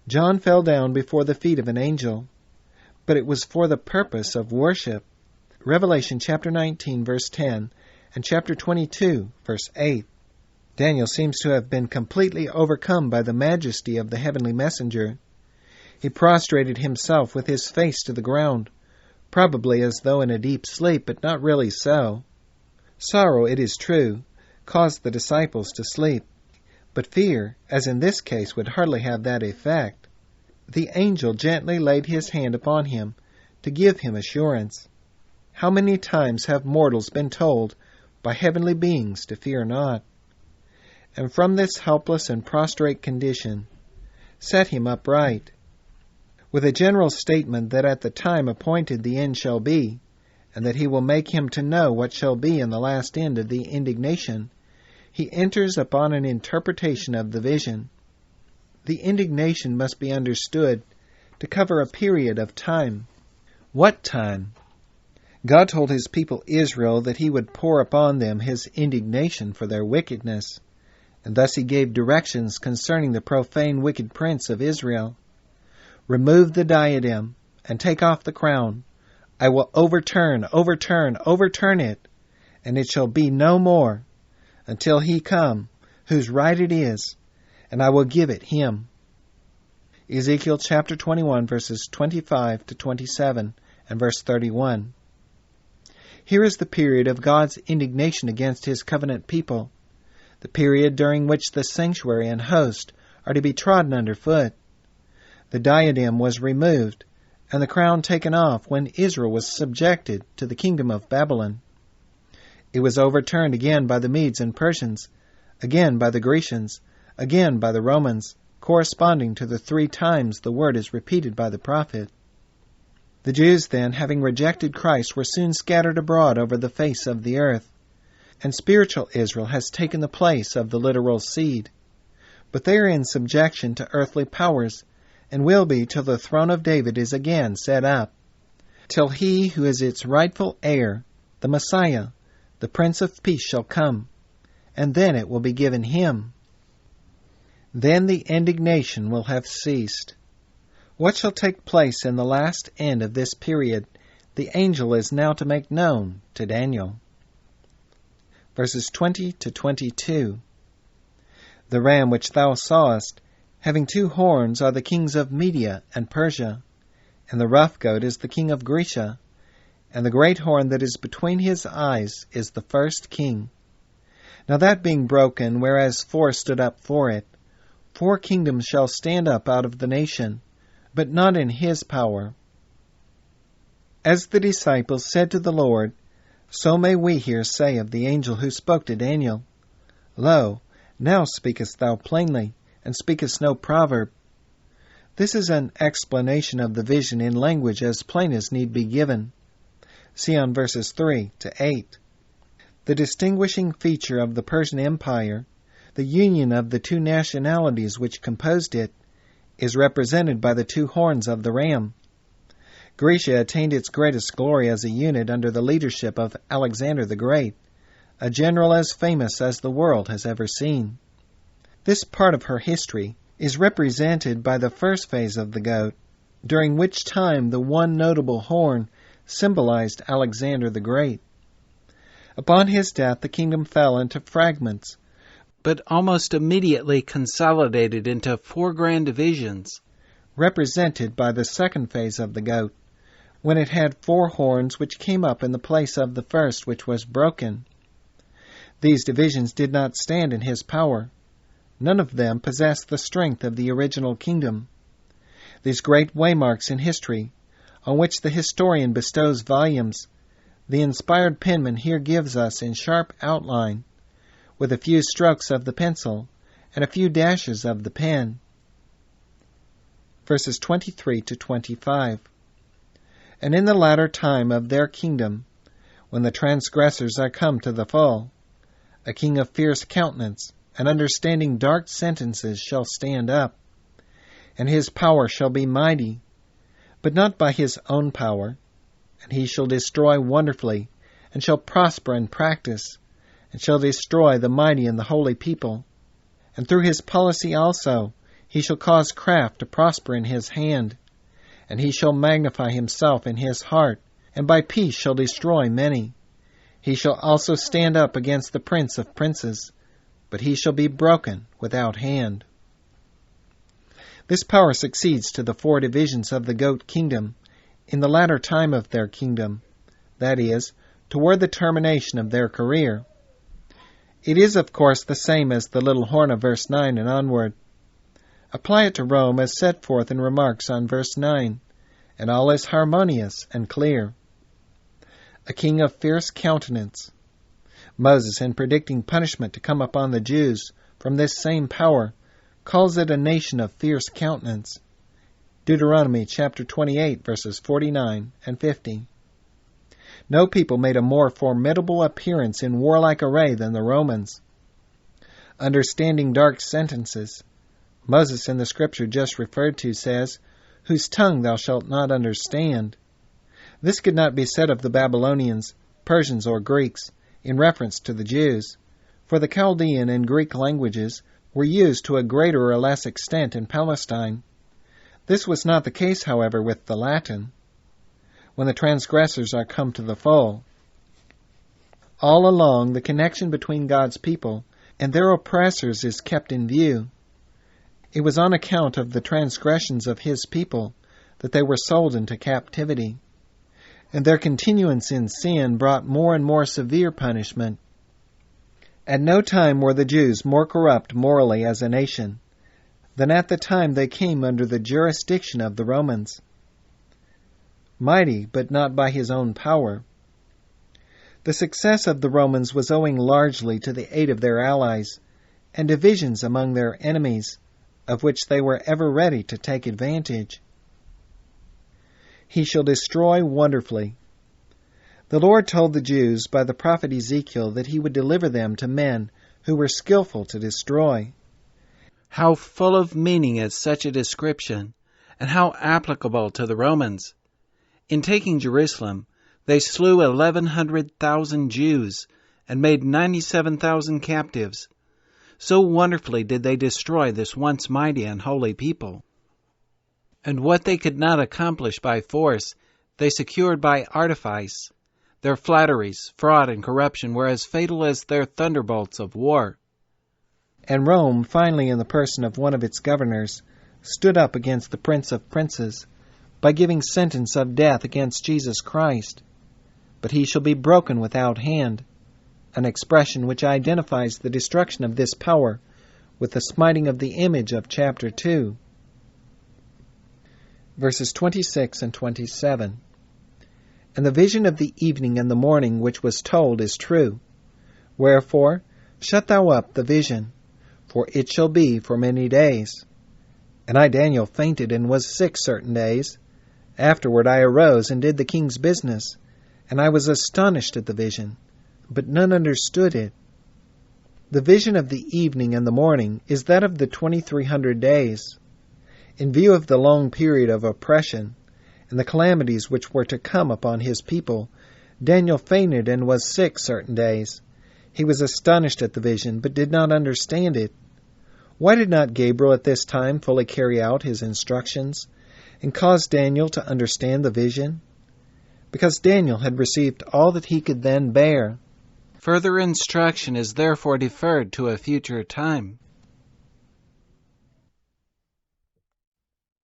John fell down before the feet of an angel, but it was for the purpose of worship. Revelation chapter 19, verse 10, and chapter 22, verse 8. Daniel seems to have been completely overcome by the majesty of the heavenly messenger. He prostrated himself with his face to the ground, probably as though in a deep sleep, but not really so. Sorrow, it is true, caused the disciples to sleep, but fear, as in this case, would hardly have that effect. The angel gently laid his hand upon him to give him assurance. How many times have mortals been told by heavenly beings to fear not? And from this helpless and prostrate condition, set him upright. With a general statement that at the time appointed the end shall be, and that he will make him to know what shall be in the last end of the indignation, he enters upon an interpretation of the vision. The indignation must be understood to cover a period of time. What time? God told his people Israel that he would pour upon them his indignation for their wickedness, and thus he gave directions concerning the profane wicked prince of Israel. Remove the diadem, and take off the crown. I will overturn it, and it shall be no more, until he come, whose right it is, and I will give it him. Ezekiel chapter 21, verses 25 to 27, and verse 31. Here is the period of God's indignation against his covenant people, the period during which the sanctuary and host are to be trodden underfoot. The diadem was removed, and the crown taken off when Israel was subjected to the kingdom of Babylon. It was overturned again by the Medes and Persians, again by the Grecians, again by the Romans, corresponding to the 3 times the word is repeated by the prophet. The Jews then, having rejected Christ, were soon scattered abroad over the face of the earth, and spiritual Israel has taken the place of the literal seed. But they are in subjection to earthly powers, and will be till the throne of David is again set up, till he who is its rightful heir, the Messiah, the Prince of Peace, shall come, and then it will be given him. Then the indignation will have ceased. What shall take place in the last end of this period, the angel is now to make known to Daniel. Verses 20 to 22. The ram which thou sawest, having 2 horns, are the kings of Media and Persia, and the rough goat is the king of Grecia, and the great horn that is between his eyes is the first king. Now that being broken, whereas 4 stood up for it, 4 kingdoms shall stand up out of the nation, but not in his power. As the disciples said to the Lord, so may we here say of the angel who spoke to Daniel, Lo, now speakest thou plainly, and speakest no proverb. This is an explanation of the vision in language as plain as need be given. See on verses 3 to 8. The distinguishing feature of the Persian Empire, the union of the two nationalities which composed it, is represented by the two horns of the ram. Grecia attained its greatest glory as a unit under the leadership of Alexander the Great, a general as famous as the world has ever seen. This part of her history is represented by the first phase of the goat, during which time the one notable horn symbolized Alexander the Great. Upon his death, the kingdom fell into fragments, but almost immediately consolidated into 4 grand divisions, represented by the second phase of the goat, when it had 4 horns which came up in the place of the first which was broken. These divisions did not stand in his power. None of them possessed the strength of the original kingdom. These great waymarks in history, on which the historian bestows volumes, the inspired penman here gives us in sharp outline, with a few strokes of the pencil and a few dashes of the pen. Verses 23 to 25. And in the latter time of their kingdom, when the transgressors are come to the full, a king of fierce countenance, and understanding dark sentences shall stand up, and his power shall be mighty, but not by his own power, and he shall destroy wonderfully, and shall prosper in practice, and shall destroy the mighty and the holy people. And through his policy also he shall cause craft to prosper in his hand, and he shall magnify himself in his heart, and by peace shall destroy many. He shall also stand up against the prince of princes, but he shall be broken without hand. This power succeeds to the 4 divisions of the goat kingdom in the latter time of their kingdom, that is, toward the termination of their career. It is, of course, the same as the little horn of verse 9 and onward. Apply it to Rome as set forth in remarks on verse 9, and all is harmonious and clear. A king of fierce countenance. Moses, in predicting punishment to come upon the Jews from this same power, calls it a nation of fierce countenance. Deuteronomy chapter 28, verses 49 and 50. No people made a more formidable appearance in warlike array than the Romans. Understanding dark sentences, Moses in the scripture just referred to says, "Whose tongue thou shalt not understand." This could not be said of the Babylonians, Persians, or Greeks, in reference to the Jews, for the Chaldean and Greek languages were used to a greater or less extent in Palestine. This was not the case, however, with the Latin. When the transgressors are come to the full. All along, the connection between God's people and their oppressors is kept in view. It was on account of the transgressions of his people that they were sold into captivity, and their continuance in sin brought more and more severe punishment. At no time were the Jews more corrupt morally as a nation than at the time they came under the jurisdiction of the Romans. Mighty, but not by his own power. The success of the Romans was owing largely to the aid of their allies and divisions among their enemies, of which they were ever ready to take advantage. He shall destroy wonderfully. The Lord told the Jews by the prophet Ezekiel that he would deliver them to men who were skillful to destroy. How full of meaning is such a description, and how applicable to the Romans. In taking Jerusalem, they slew 1,100,000 Jews and made 97,000 captives. So wonderfully did they destroy this once mighty and holy people. And what they could not accomplish by force, they secured by artifice. Their flatteries, fraud, and corruption were as fatal as their thunderbolts of war. And Rome, finally in the person of one of its governors, stood up against the Prince of Princes by giving sentence of death against Jesus Christ. But he shall be broken without hand, an expression which identifies the destruction of this power with the smiting of the image of chapter 2. Verses 26 and 27. And the vision of the evening and the morning which was told is true. Wherefore, shut thou up the vision, for it shall be for many days. And I, Daniel, fainted and was sick certain days. Afterward I arose and did the king's business, and I was astonished at the vision, but none understood it. The vision of the evening and the morning is that of the 2300 days. In view of the long period of oppression and the calamities which were to come upon his people, Daniel fainted and was sick certain days. He was astonished at the vision, but did not understand it. Why did not Gabriel at this time fully carry out his instructions and cause Daniel to understand the vision? Because Daniel had received all that he could then bear. Further instruction is therefore deferred to a future time.